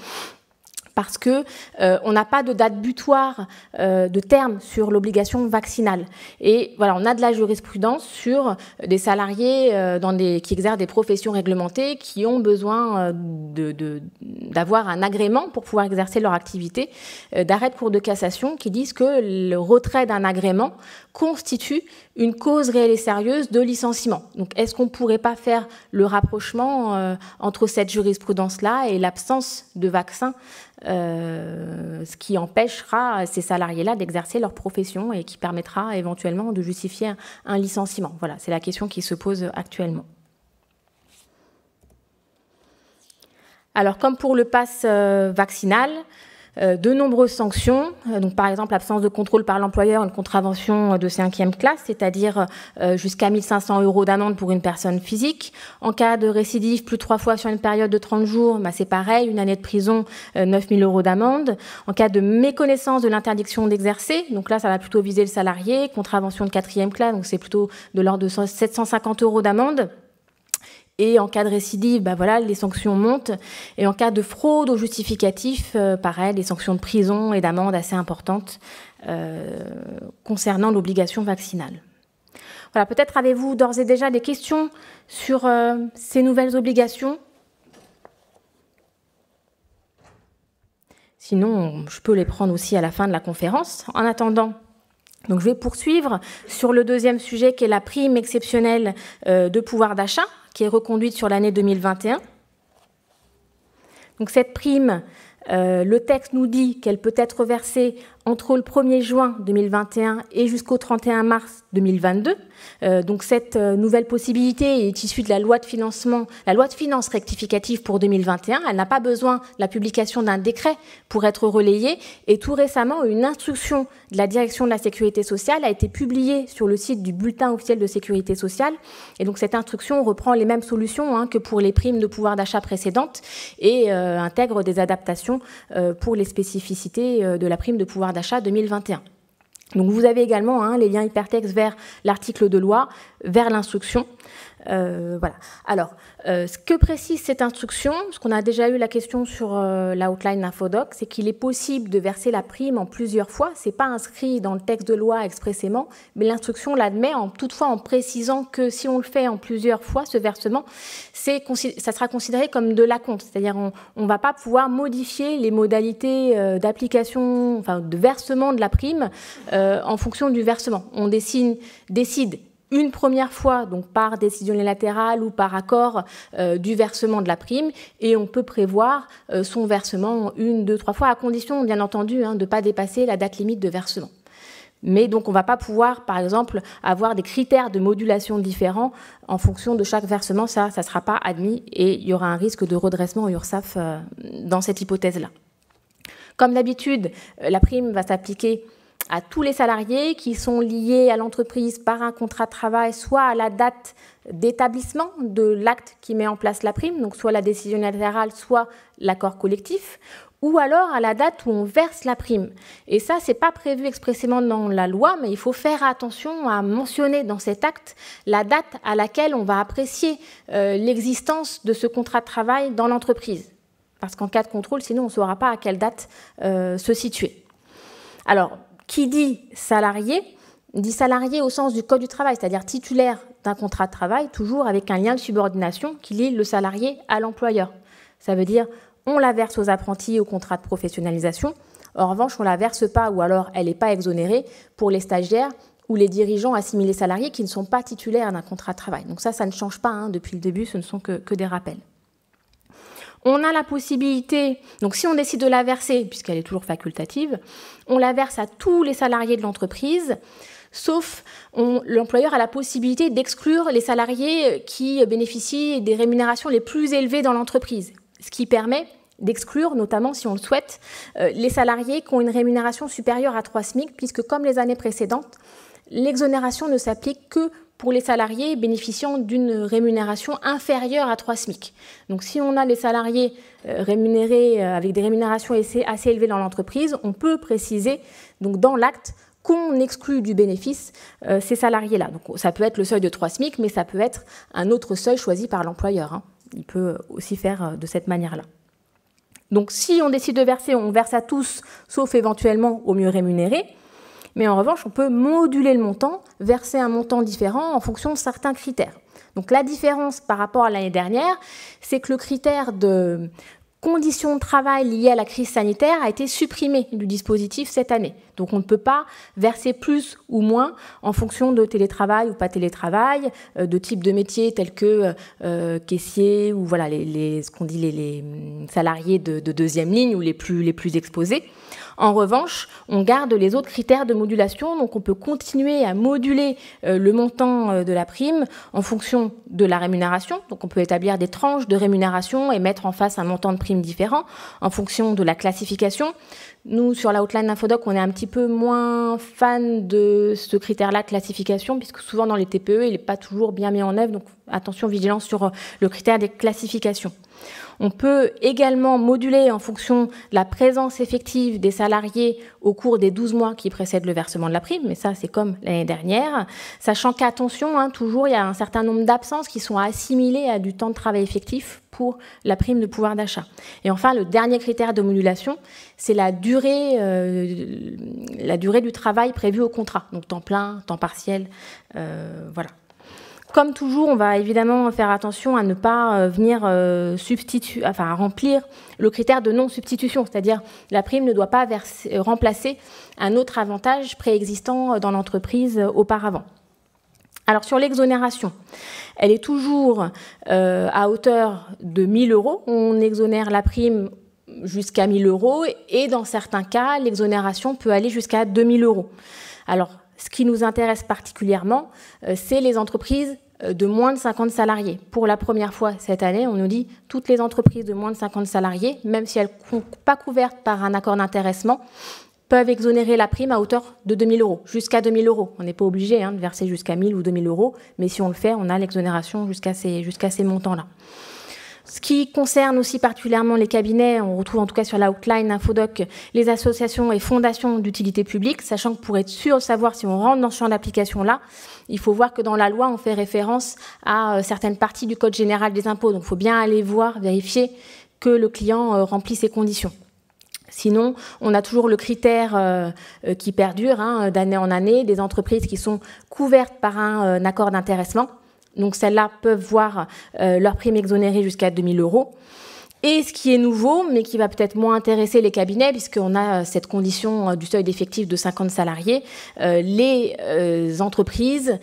parce que on n'a pas de date butoir de terme sur l'obligation vaccinale. Et voilà, on a de la jurisprudence sur des salariés qui exercent des professions réglementées qui ont besoin d'avoir un agrément pour pouvoir exercer leur activité, d'arrêt de cour de cassation qui disent que le retrait d'un agrément constitue une cause réelle et sérieuse de licenciement. Donc, est-ce qu'on ne pourrait pas faire le rapprochement entre cette jurisprudence-là et l'absence de vaccin, ce qui empêchera ces salariés-là d'exercer leur profession et qui permettra éventuellement de justifier un licenciement? Voilà, c'est la question qui se pose actuellement. Alors, comme pour le pass vaccinal, de nombreuses sanctions, donc par exemple l'absence de contrôle par l'employeur, une contravention de 5e classe, c'est-à-dire jusqu'à 1 500 € d'amende pour une personne physique. En cas de récidive plus de 3 fois sur une période de 30 jours, c'est pareil, 1 année de prison, 9 000 € d'amende. En cas de méconnaissance de l'interdiction d'exercer, donc là ça va plutôt viser le salarié, contravention de 4e classe, donc c'est plutôt de l'ordre de 750 € d'amende. Et en cas de récidive, les sanctions montent. Et en cas de fraude au justificatif, pareil, des sanctions de prison et d'amende assez importantes concernant l'obligation vaccinale. Voilà, peut-être avez-vous d'ores et déjà des questions sur ces nouvelles obligations? Sinon, je peux les prendre aussi à la fin de la conférence. En attendant, donc je vais poursuivre sur le deuxième sujet qui est la prime exceptionnelle de pouvoir d'achat, qui est reconduite sur l'année 2021. Donc cette prime, le texte nous dit qu'elle peut être versée entre le 1er juin 2021 et jusqu'au 31 mars 2022. Donc cette nouvelle possibilité est issue de la loi de financement, la loi de finances rectificative pour 2021. Elle n'a pas besoin de la publication d'un décret pour être relayée. Et tout récemment, une instruction de la direction de la sécurité sociale a été publiée sur le site du bulletin officiel de sécurité sociale. Et donc cette instruction reprend les mêmes solutions que pour les primes de pouvoir d'achat précédentes et intègre des adaptations pour les spécificités de la prime de pouvoir d'achat 2021. Donc vous avez également les liens hypertextes vers l'article de loi, vers l'instruction. Voilà. Alors, ce que précise cette instruction, parce qu'on a déjà eu la question sur la outline Infodoc, c'est qu'il est possible de verser la prime en plusieurs fois. Ce n'est pas inscrit dans le texte de loi expressément, mais l'instruction l'admet toutefois en précisant que si on le fait en plusieurs fois, ce versement, ça sera considéré comme de l'acompte. C'est-à-dire on ne va pas pouvoir modifier les modalités d'application, enfin de versement de la prime en fonction du versement. On décide une première fois, donc par décision unilatérale ou par accord du versement de la prime, et on peut prévoir son versement 1, 2, 3 fois, à condition, bien entendu, de ne pas dépasser la date limite de versement. Mais donc, on ne va pas pouvoir, par exemple, avoir des critères de modulation différents en fonction de chaque versement. Ça ne sera pas admis et il y aura un risque de redressement au URSSAF dans cette hypothèse-là. Comme d'habitude, la prime va s'appliquer à tous les salariés qui sont liés à l'entreprise par un contrat de travail, soit à la date d'établissement de l'acte qui met en place la prime, donc soit la décision unilatérale, soit l'accord collectif, ou alors à la date où on verse la prime. Et ça, ce n'est pas prévu expressément dans la loi, mais il faut faire attention à mentionner dans cet acte la date à laquelle on va apprécier l'existence de ce contrat de travail dans l'entreprise. Parce qu'en cas de contrôle, sinon on ne saura pas à quelle date se situer. Alors, qui dit salarié au sens du Code du travail, c'est-à-dire titulaire d'un contrat de travail, toujours avec un lien de subordination qui lie le salarié à l'employeur. Ça veut dire on la verse aux apprentis au contrat de professionnalisation. En revanche, on ne la verse pas ou alors elle n'est pas exonérée pour les stagiaires ou les dirigeants assimilés salariés qui ne sont pas titulaires d'un contrat de travail. Donc ça ne change pas depuis le début, ce ne sont que des rappels. On a la possibilité, donc si on décide de la verser, puisqu'elle est toujours facultative, on la verse à tous les salariés de l'entreprise, sauf l'employeur a la possibilité d'exclure les salariés qui bénéficient des rémunérations les plus élevées dans l'entreprise, ce qui permet d'exclure, notamment si on le souhaite, les salariés qui ont une rémunération supérieure à 3 SMIC, puisque comme les années précédentes, l'exonération ne s'applique que pour les salariés bénéficiant d'une rémunération inférieure à 3 SMIC. Donc si on a les salariés rémunérés avec des rémunérations assez élevées dans l'entreprise, on peut préciser donc, dans l'acte qu'on exclut du bénéfice ces salariés-là. Donc ça peut être le seuil de 3 SMIC, mais ça peut être un autre seuil choisi par l'employeur. Il peut aussi faire de cette manière-là. Donc si on décide de verser, on verse à tous, sauf éventuellement aux mieux rémunérés. Mais en revanche, on peut moduler le montant, verser un montant différent en fonction de certains critères. Donc la différence par rapport à l'année dernière, c'est que le critère de conditions de travail liées à la crise sanitaire a été supprimé du dispositif cette année. Donc on ne peut pas verser plus ou moins en fonction de télétravail ou pas télétravail, de type de métier tels que caissier ou voilà, ce qu'on dit les salariés de deuxième ligne ou les plus exposés. En revanche, on garde les autres critères de modulation, donc on peut continuer à moduler le montant de la prime en fonction de la rémunération. Donc on peut établir des tranches de rémunération et mettre en face un montant de prime différent en fonction de la classification. Nous, sur la outline Infodoc, on est un petit peu moins fan de ce critère-là, classification, puisque souvent dans les TPE, il n'est pas toujours bien mis en œuvre, donc attention, vigilance sur le critère des classifications. On peut également moduler en fonction de la présence effective des salariés au cours des 12 mois qui précèdent le versement de la prime, mais ça, c'est comme l'année dernière. Sachant qu'attention, toujours, il y a un certain nombre d'absences qui sont assimilées à du temps de travail effectif pour la prime de pouvoir d'achat. Et enfin, le dernier critère de modulation, c'est la durée du travail prévu au contrat, donc temps plein, temps partiel, voilà. Comme toujours, on va évidemment faire attention à ne pas venir à remplir le critère de non-substitution, c'est-à-dire la prime ne doit pas remplacer un autre avantage préexistant dans l'entreprise auparavant. Alors sur l'exonération, elle est toujours à hauteur de 1 000 €. On exonère la prime jusqu'à 1 000 € et dans certains cas, l'exonération peut aller jusqu'à 2 000 €. Alors, ce qui nous intéresse particulièrement, c'est les entreprises de moins de 50 salariés. Pour la première fois cette année, on nous dit toutes les entreprises de moins de 50 salariés, même si elles ne sont pas couvertes par un accord d'intéressement, peuvent exonérer la prime à hauteur de 2 000 €, jusqu'à 2 000 €. On n'est pas obligé de verser jusqu'à 1 000 ou 2 000 €, mais si on le fait, on a l'exonération jusqu'à ces montants-là. Ce qui concerne aussi particulièrement les cabinets, on retrouve en tout cas sur la outline Infodoc les associations et fondations d'utilité publique, sachant que pour être sûr de savoir si on rentre dans ce champ d'application-là, il faut voir que dans la loi, on fait référence à certaines parties du Code général des impôts. Donc il faut bien aller voir, vérifier que le client remplit ces conditions. Sinon, on a toujours le critère qui perdure d'année en année, des entreprises qui sont couvertes par un accord d'intéressement. Donc celles-là peuvent voir leur prime exonérée jusqu'à 2 000 €. Et ce qui est nouveau, mais qui va peut-être moins intéresser les cabinets, puisqu'on a cette condition du seuil d'effectif de 50 salariés, les entreprises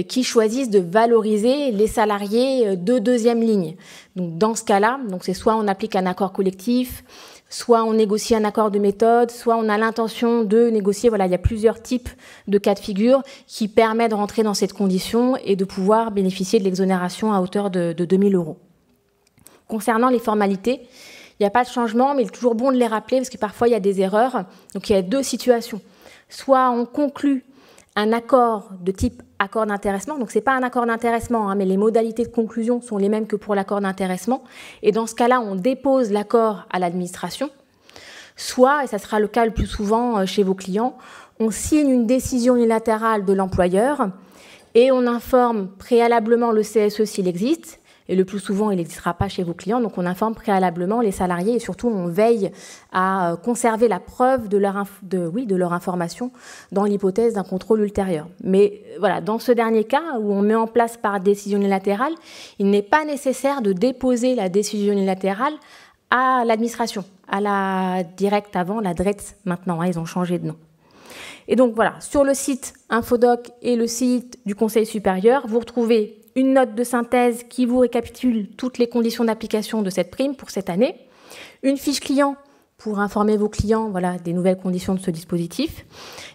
qui choisissent de valoriser les salariés de deuxième ligne. Donc dans ce cas-là, c'est soit on applique un accord collectif, soit on négocie un accord de méthode, soit on a l'intention de négocier. Voilà, il y a plusieurs types de cas de figure qui permettent de rentrer dans cette condition et de pouvoir bénéficier de l'exonération à hauteur de 2 000 €. Concernant les formalités, il n'y a pas de changement, mais il est toujours bon de les rappeler parce que parfois il y a des erreurs. Donc il y a deux situations. Soit on conclut un accord de type accord d'intéressement. Donc, ce n'est pas un accord d'intéressement, mais les modalités de conclusion sont les mêmes que pour l'accord d'intéressement. Et dans ce cas-là, on dépose l'accord à l'administration. Soit, et ça sera le cas le plus souvent chez vos clients, on signe une décision unilatérale de l'employeur et on informe préalablement le CSE s'il existe. Et le plus souvent, il n'existera pas chez vos clients. Donc, on informe préalablement les salariés et surtout, on veille à conserver la preuve de leur information dans l'hypothèse d'un contrôle ultérieur. Mais voilà, dans ce dernier cas où on met en place par décision unilatérale, il n'est pas nécessaire de déposer la décision unilatérale à l'administration, à la directe avant, la DRETS maintenant. Ils ont changé de nom. Et donc, voilà, sur le site Infodoc et le site du Conseil supérieur, vous retrouvez une note de synthèse qui vous récapitule toutes les conditions d'application de cette prime pour cette année, une fiche client pour informer vos clients des nouvelles conditions de ce dispositif,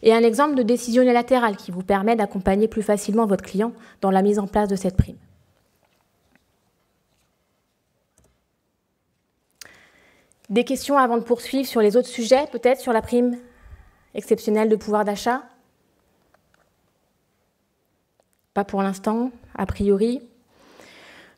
et un exemple de décision unilatérale qui vous permet d'accompagner plus facilement votre client dans la mise en place de cette prime. Des questions avant de poursuivre sur les autres sujets, peut-être sur la prime exceptionnelle de pouvoir d'achat? Pas pour l'instant, a priori.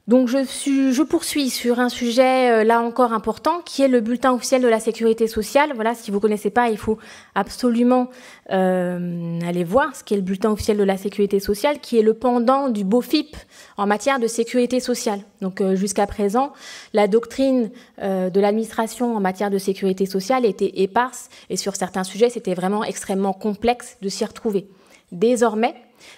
Donc je poursuis sur un sujet là encore important qui est le bulletin officiel de la sécurité sociale. Voilà, si vous ne connaissez pas, il faut absolument aller voir ce qu'est le bulletin officiel de la sécurité sociale, qui est le pendant du BOFIP en matière de sécurité sociale. Donc jusqu'à présent, la doctrine de l'administration en matière de sécurité sociale était éparse et sur certains sujets, c'était vraiment extrêmement complexe de s'y retrouver. Désormais,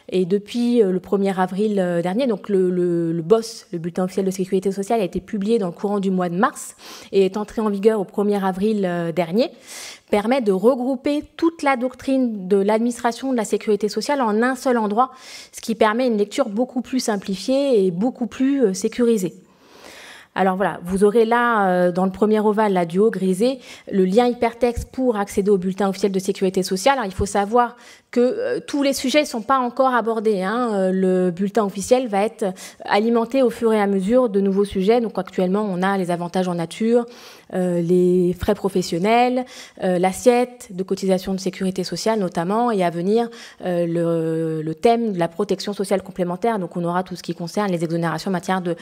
et depuis le 1er avril dernier, donc le BOSS, le bulletin officiel de sécurité sociale, a été publié dans le courant du mois de mars et est entré en vigueur au 1er avril dernier, permet de regrouper toute la doctrine de l'administration de la sécurité sociale en un seul endroit, ce qui permet une lecture beaucoup plus simplifiée et beaucoup plus sécurisée. Alors voilà, vous aurez là, dans le premier ovale, là, du haut grisé, le lien hypertexte pour accéder au bulletin officiel de sécurité sociale. Alors, il faut savoir que tous les sujets ne sont pas encore abordés. Le bulletin officiel va être alimenté au fur et à mesure de nouveaux sujets. Donc actuellement, on a les avantages en nature, les frais professionnels, l'assiette de cotisation de sécurité sociale notamment, et à venir le thème de la protection sociale complémentaire. Donc on aura tout ce qui concerne les exonérations en matière de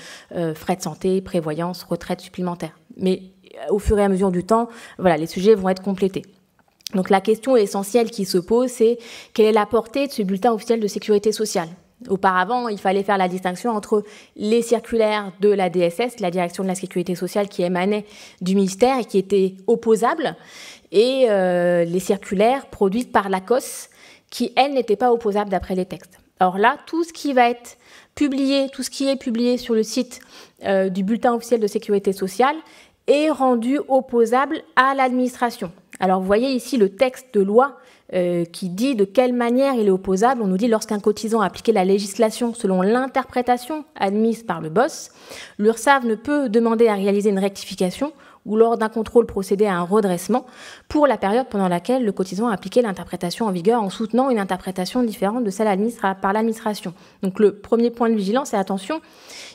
frais de santé, prévoyance, retraite supplémentaire. Mais au fur et à mesure du temps, voilà, les sujets vont être complétés. Donc la question essentielle qui se pose, c'est quelle est la portée de ce bulletin officiel de sécurité sociale? Auparavant, il fallait faire la distinction entre les circulaires de la DSS, la Direction de la Sécurité sociale, qui émanaient du ministère et qui étaient opposables, et les circulaires produites par l'ACOS, qui, elles, n'étaient pas opposables d'après les textes. Alors là, tout ce qui va être publié, tout ce qui est publié sur le site du bulletin officiel de sécurité sociale est rendu opposable à l'administration. Alors, vous voyez ici le texte de loi qui dit de quelle manière il est opposable. On nous dit lorsqu'un cotisant a appliqué la législation selon l'interprétation admise par le BOSS, l'URSSAF ne peut demander à réaliser une rectification ou lors d'un contrôle procéder à un redressement pour la période pendant laquelle le cotisant a appliqué l'interprétation en vigueur en soutenant une interprétation différente de celle par l'administration. Donc le premier point de vigilance, c'est attention,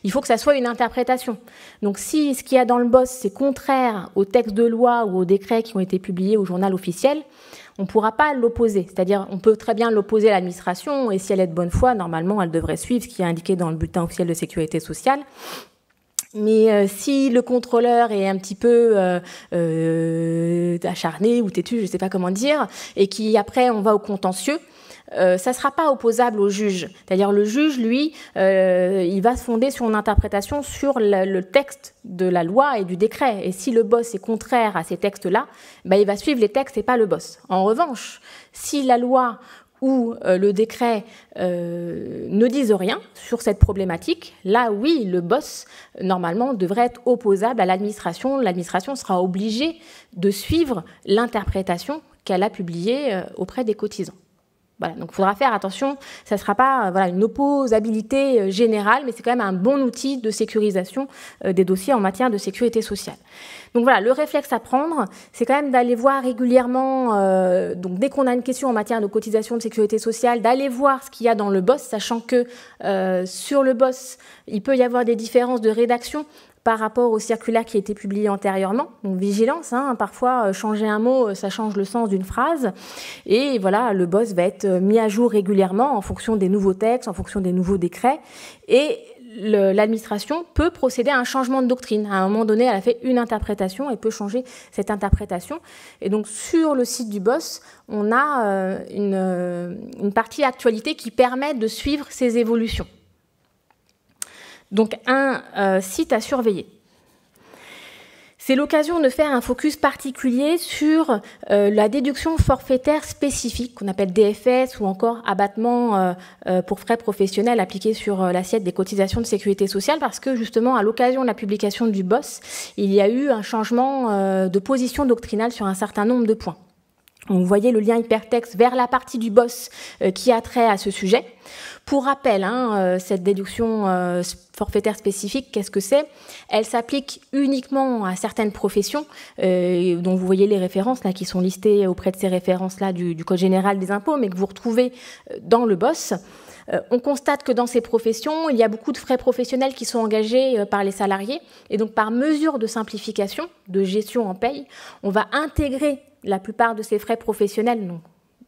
il faut que ça soit une interprétation. Donc si ce qu'il y a dans le BOSS, c'est contraire aux textes de loi ou aux décrets qui ont été publiés au journal officiel, on ne pourra pas l'opposer. C'est-à-dire, on peut très bien l'opposer à l'administration, et si elle est de bonne foi, normalement, elle devrait suivre ce qui est indiqué dans le bulletin officiel de sécurité sociale. Mais si le contrôleur est un petit peu acharné ou têtu, je ne sais pas comment dire, et qu'après, on va au contentieux, ça ne sera pas opposable au juge. C'est-à-dire le juge, lui, il va se fonder sur une interprétation sur le texte de la loi et du décret. Et si le BOSS est contraire à ces textes-là, ben, il va suivre les textes et pas le BOSS. En revanche, si la loi ou le décret ne disent rien sur cette problématique, là, oui, le BOSS, normalement, devrait être opposable à l'administration. L'administration sera obligée de suivre l'interprétation qu'elle a publiée auprès des cotisants. Voilà, donc il faudra faire attention, ça ne sera pas une opposabilité générale, mais c'est quand même un bon outil de sécurisation des dossiers en matière de sécurité sociale. Donc voilà, le réflexe à prendre, c'est quand même d'aller voir régulièrement, donc dès qu'on a une question en matière de cotisation de sécurité sociale, d'aller voir ce qu'il y a dans le BOSS, sachant que sur le BOSS, il peut y avoir des différences de rédaction par rapport au circulaire qui a été publié antérieurement. Donc vigilance, parfois changer un mot, ça change le sens d'une phrase. Et voilà, le BOSS va être mis à jour régulièrement en fonction des nouveaux textes, en fonction des nouveaux décrets. Et l'administration peut procéder à un changement de doctrine. À un moment donné, elle a fait une interprétation et peut changer cette interprétation. Et donc sur le site du BOSS, on a une partie actualité qui permet de suivre ces évolutions. Donc un site à surveiller. C'est l'occasion de faire un focus particulier sur la déduction forfaitaire spécifique, qu'on appelle DFS, ou encore abattement pour frais professionnels appliqués sur l'assiette des cotisations de sécurité sociale, parce que justement, à l'occasion de la publication du BOSS, il y a eu un changement de position doctrinale sur un certain nombre de points. Vous voyez le lien hypertexte vers la partie du BOSS qui a trait à ce sujet. Pour rappel, cette déduction forfaitaire spécifique, qu'est-ce que c'est? Elle s'applique uniquement à certaines professions, dont vous voyez les références là, qui sont listées auprès de ces références-là du Code général des impôts, mais que vous retrouvez dans le BOSS. On constate que dans ces professions, il y a beaucoup de frais professionnels qui sont engagés par les salariés. Et donc, par mesure de simplification, de gestion en paye, on va intégrer la plupart de ces frais professionnels,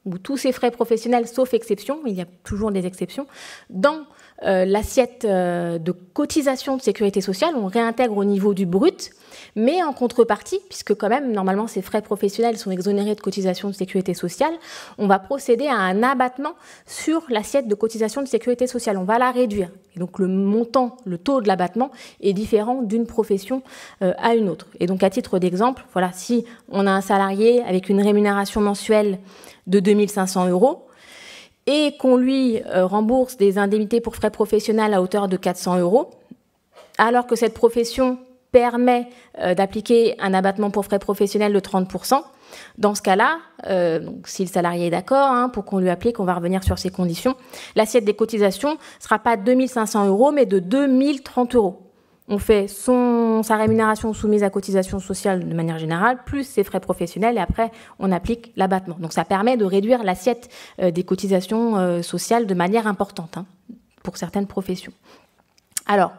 ou tous ces frais professionnels, sauf exception, il y a toujours des exceptions, dans l'assiette de cotisation de sécurité sociale, on réintègre au niveau du brut, mais en contrepartie, puisque quand même, normalement, ces frais professionnels sont exonérés de cotisation de sécurité sociale, on va procéder à un abattement sur l'assiette de cotisation de sécurité sociale. On va la réduire. Et donc, le montant, le taux de l'abattement est différent d'une profession à une autre. Et donc, à titre d'exemple, voilà, si on a un salarié avec une rémunération mensuelle de 2 500 € et qu'on lui rembourse des indemnités pour frais professionnels à hauteur de 400 €, alors que cette profession permet d'appliquer un abattement pour frais professionnels de 30%. Dans ce cas-là, si le salarié est d'accord, pour qu'on lui applique, on va revenir sur ces conditions, l'assiette des cotisations ne sera pas de 2 500 €, mais de 2 030 €. On fait sa rémunération soumise à cotisation sociale de manière générale, plus ses frais professionnels, et après, on applique l'abattement. Donc, ça permet de réduire l'assiette des cotisations sociales de manière importante pour certaines professions. Alors,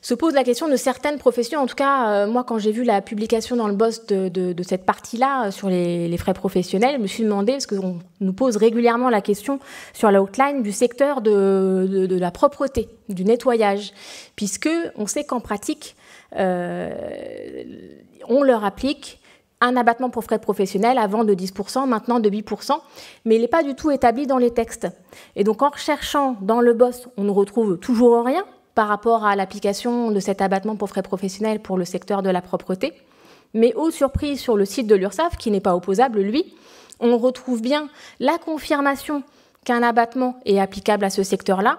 se pose la question de certaines professions. En tout cas, moi, quand j'ai vu la publication dans le BOSS de cette partie-là sur les frais professionnels, je me suis demandé, parce qu'on nous pose régulièrement la question sur la outline du secteur de la propreté, du nettoyage, puisque on sait qu'en pratique, on leur applique un abattement pour frais professionnels avant de 10%, maintenant de 8%, mais il n'est pas du tout établi dans les textes. Et donc, en recherchant dans le BOSS, on ne retrouve toujours rien par rapport à l'application de cet abattement pour frais professionnels pour le secteur de la propreté. Mais aux surprises, sur le site de l'URSSAF, qui n'est pas opposable, lui, on retrouve bien la confirmation qu'un abattement est applicable à ce secteur-là,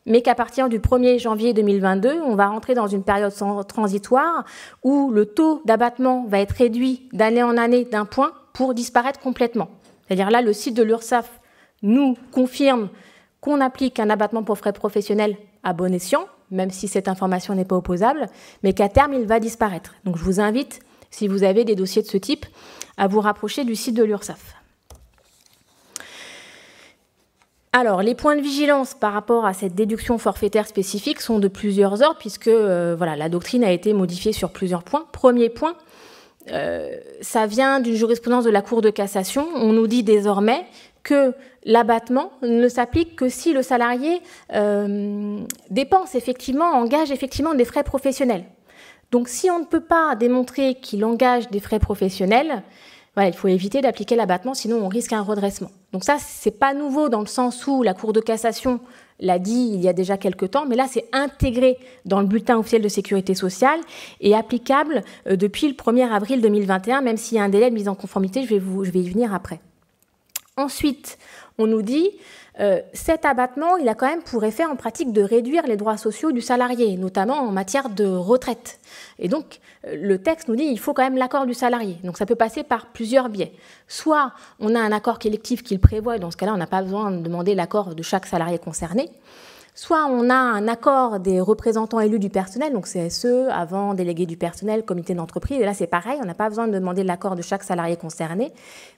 mais qu'à partir du 1er janvier 2022, on va rentrer dans une période transitoire où le taux d'abattement va être réduit d'année en année d'un point pour disparaître complètement. C'est-à-dire là, le site de l'URSSAF nous confirme qu'on applique un abattement pour frais professionnels à bon escient, même si cette information n'est pas opposable, mais qu'à terme, il va disparaître. Donc je vous invite Si vous avez des dossiers de ce type, à vous rapprocher du site de l'URSSAF. Alors, les points de vigilance par rapport à cette déduction forfaitaire spécifique sont de plusieurs ordres, puisque voilà, la doctrine a été modifiée sur plusieurs points. Premier point, ça vient d'une jurisprudence de la Cour de cassation. On nous dit désormais que l'abattement ne s'applique que si le salarié engage effectivement des frais professionnels. Donc, si on ne peut pas démontrer qu'il engage des frais professionnels, voilà, il faut éviter d'appliquer l'abattement, sinon on risque un redressement. Donc ça, c'est pas nouveau dans le sens où la Cour de cassation l'a dit il y a déjà quelque temps, mais là, c'est intégré dans le bulletin officiel de sécurité sociale et applicable depuis le 1er avril 2021, même s'il y a un délai de mise en conformité, je vais y venir après. Ensuite, on nous dit cet abattement, il a quand même pour effet en pratique de réduire les droits sociaux du salarié, notamment en matière de retraite. Et donc, le texte nous dit qu'il faut quand même l'accord du salarié. Donc, ça peut passer par plusieurs biais. Soit on a un accord collectif qui le prévoit, et dans ce cas-là, on n'a pas besoin de demander l'accord de chaque salarié concerné. Soit on a un accord des représentants élus du personnel, donc CSE, avant délégué du personnel, comité d'entreprise, et là c'est pareil, on n'a pas besoin de demander l'accord de chaque salarié concerné.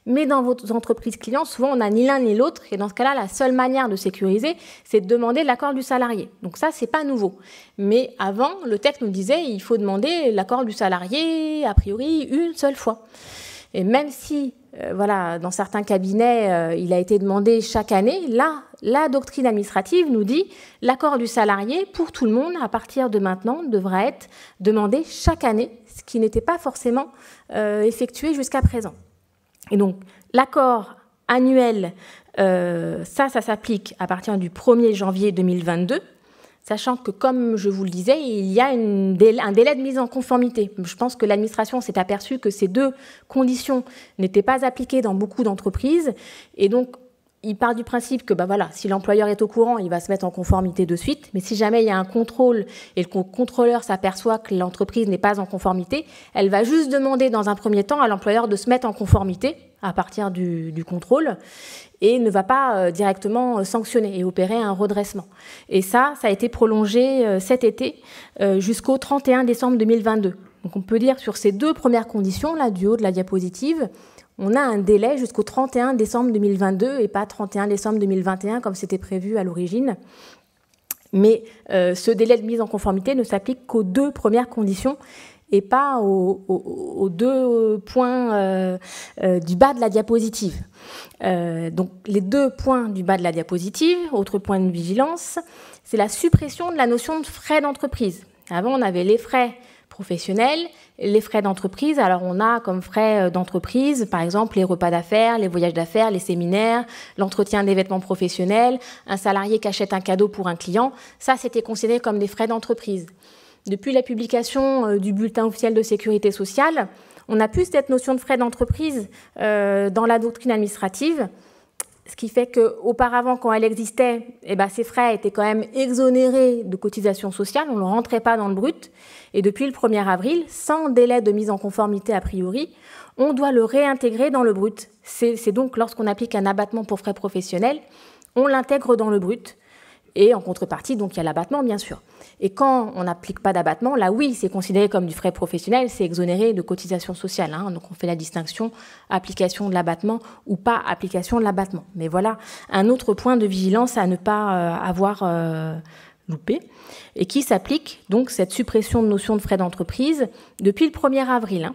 Mais dans vos entreprises clients, souvent on n'a ni l'un ni l'autre, et dans ce cas-là, la seule manière de sécuriser, c'est de demander l'accord du salarié. Donc ça, c'est pas nouveau. Mais avant, le texte nous disait il faut demander l'accord du salarié, a priori, une seule fois. Et même si, voilà, dans certains cabinets, il a été demandé chaque année, là, la doctrine administrative nous dit l'accord du salarié, pour tout le monde, à partir de maintenant, devra être demandé chaque année, ce qui n'était pas forcément effectué jusqu'à présent. Et donc, l'accord annuel, ça s'applique à partir du 1er janvier 2022, sachant que, comme je vous le disais, il y a un délai de mise en conformité. Je pense que l'administration s'est aperçue que ces deux conditions n'étaient pas appliquées dans beaucoup d'entreprises. Et donc, il part du principe que voilà, si l'employeur est au courant, il va se mettre en conformité de suite. Mais si jamais il y a un contrôle et le contrôleur s'aperçoit que l'entreprise n'est pas en conformité, elle va juste demander dans un premier temps à l'employeur de se mettre en conformité à partir du contrôle et ne va pas directement sanctionner et opérer un redressement. Et ça a été prolongé cet été jusqu'au 31 décembre 2022. Donc on peut dire sur ces deux premières conditions, là, du haut de la diapositive, on a un délai jusqu'au 31 décembre 2022 et pas 31 décembre 2021 comme c'était prévu à l'origine. Mais ce délai de mise en conformité ne s'applique qu'aux deux premières conditions et pas aux deux points du bas de la diapositive. Donc les deux points du bas de la diapositive, autre point de vigilance, c'est la suppression de la notion de frais d'entreprise. Avant, on avait les frais professionnels, les frais d'entreprise. Alors, on a comme frais d'entreprise, par exemple, les repas d'affaires, les voyages d'affaires, les séminaires, l'entretien des vêtements professionnels, un salarié qui achète un cadeau pour un client. Ça, c'était considéré comme des frais d'entreprise. Depuis la publication du bulletin officiel de sécurité sociale, on n'a plus cette notion de frais d'entreprise dans la doctrine administrative, ce qui fait qu'auparavant, quand elle existait, ces frais étaient quand même exonérés de cotisations sociales, on ne rentrait pas dans le brut. Et depuis le 1er avril, sans délai de mise en conformité a priori, on doit le réintégrer dans le brut. C'est donc lorsqu'on applique un abattement pour frais professionnels, on l'intègre dans le brut. Et en contrepartie, donc il y a l'abattement, bien sûr. Et quand on n'applique pas d'abattement, là, oui, c'est considéré comme du frais professionnel, c'est exonéré de cotisations sociales. Donc on fait la distinction application de l'abattement ou pas application de l'abattement. Mais voilà un autre point de vigilance à ne pas avoir loupé, et qui s'applique, donc, cette suppression de notion de frais d'entreprise depuis le 1er avril.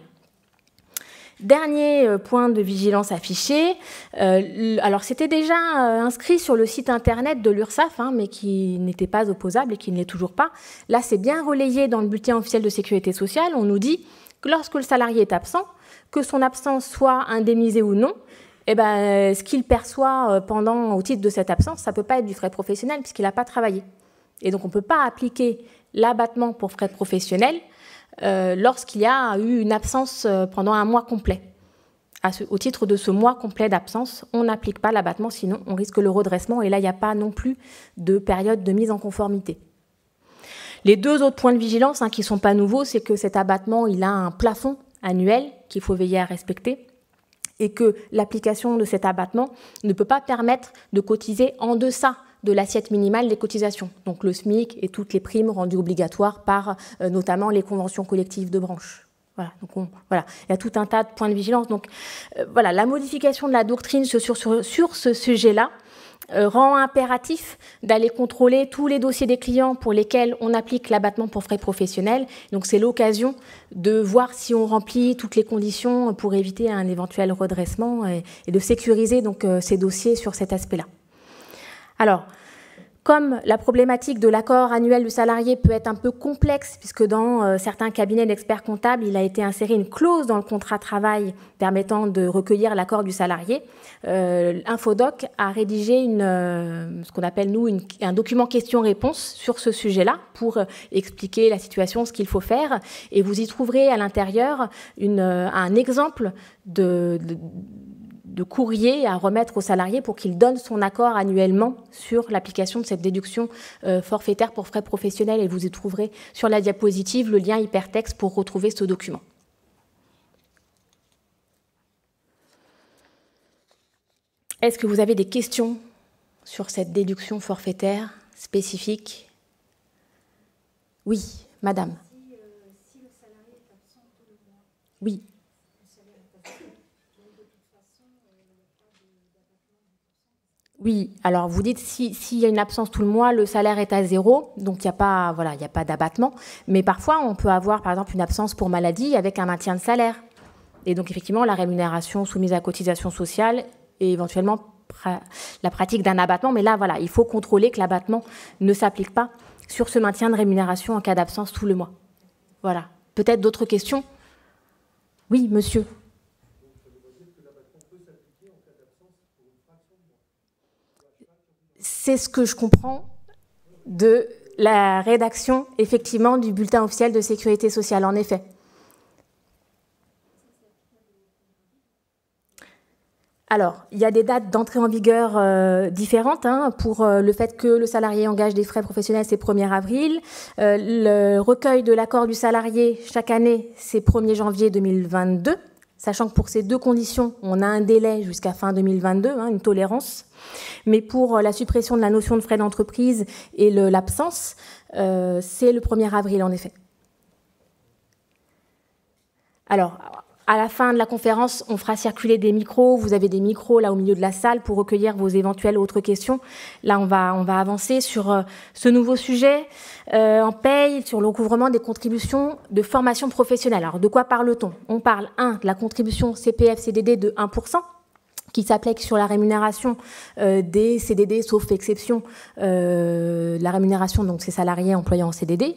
Dernier point de vigilance affiché, alors c'était déjà inscrit sur le site internet de l'URSSAF, mais qui n'était pas opposable et qui ne l'est toujours pas. Là, c'est bien relayé dans le bulletin officiel de sécurité sociale. On nous dit que lorsque le salarié est absent, que son absence soit indemnisée ou non, ce qu'il perçoit au titre de cette absence, ça ne peut pas être du frais professionnel puisqu'il n'a pas travaillé. Et donc on ne peut pas appliquer l'abattement pour frais professionnels lorsqu'il y a eu une absence pendant un mois complet. Au titre de ce mois complet d'absence, on n'applique pas l'abattement, sinon on risque le redressement, et là il n'y a pas non plus de période de mise en conformité. Les deux autres points de vigilance qui ne sont pas nouveaux, c'est que cet abattement il a un plafond annuel qu'il faut veiller à respecter, et que l'application de cet abattement ne peut pas permettre de cotiser en deçà de l'assiette minimale des cotisations, donc le SMIC et toutes les primes rendues obligatoires par notamment les conventions collectives de branche. Voilà, donc voilà, il y a tout un tas de points de vigilance. Donc voilà, la modification de la doctrine sur ce sujet-là rend impératif d'aller contrôler tous les dossiers des clients pour lesquels on applique l'abattement pour frais professionnels. Donc c'est l'occasion de voir si on remplit toutes les conditions pour éviter un éventuel redressement et de sécuriser donc ces dossiers sur cet aspect-là. Alors, comme la problématique de l'accord annuel du salarié peut être un peu complexe, puisque dans certains cabinets d'experts comptables, il a été inséré une clause dans le contrat de travail permettant de recueillir l'accord du salarié, Infodoc a rédigé ce qu'on appelle, nous, un document question-réponse sur ce sujet-là pour expliquer la situation, ce qu'il faut faire. Et vous y trouverez à l'intérieur un exemple de courrier à remettre au salarié pour qu'il donne son accord annuellement sur l'application de cette déduction forfaitaire pour frais professionnels. Et vous y trouverez sur la diapositive le lien hypertexte pour retrouver ce document. Est-ce que vous avez des questions sur cette déduction forfaitaire spécifique? Oui, madame. Si le salarié est absent tout le mois. Oui. Oui, alors vous dites s'il y a une absence tout le mois, le salaire est à 0, donc il n'y a pas, voilà, il n'y a pas d'abattement. Mais parfois, on peut avoir, par exemple, une absence pour maladie avec un maintien de salaire. Et donc, effectivement, la rémunération soumise à cotisation sociale et éventuellement la pratique d'un abattement. Mais là, voilà, il faut contrôler que l'abattement ne s'applique pas sur ce maintien de rémunération en cas d'absence tout le mois. Voilà. Peut-être d'autres questions? Oui, monsieur. C'est ce que je comprends de la rédaction, effectivement, du bulletin officiel de sécurité sociale, en effet. Alors, il y a des dates d'entrée en vigueur différentes pour le fait que le salarié engage des frais professionnels, c'est 1er avril. Le recueil de l'accord du salarié, chaque année, c'est 1er janvier 2022, sachant que pour ces deux conditions, on a un délai jusqu'à fin 2022, une tolérance. Mais pour la suppression de la notion de frais d'entreprise et l'absence, c'est le 1er avril, en effet. Alors, à la fin de la conférence, on fera circuler des micros. Vous avez des micros là au milieu de la salle pour recueillir vos éventuelles autres questions. Là, on va avancer sur ce nouveau sujet en paye, sur le recouvrement des contributions de formation professionnelle. Alors, de quoi parle-t-on? On parle, de la contribution CPF-CDD de 1%. Qui s'applique sur la rémunération des CDD, sauf exception, la rémunération donc ces salariés employés en CDD.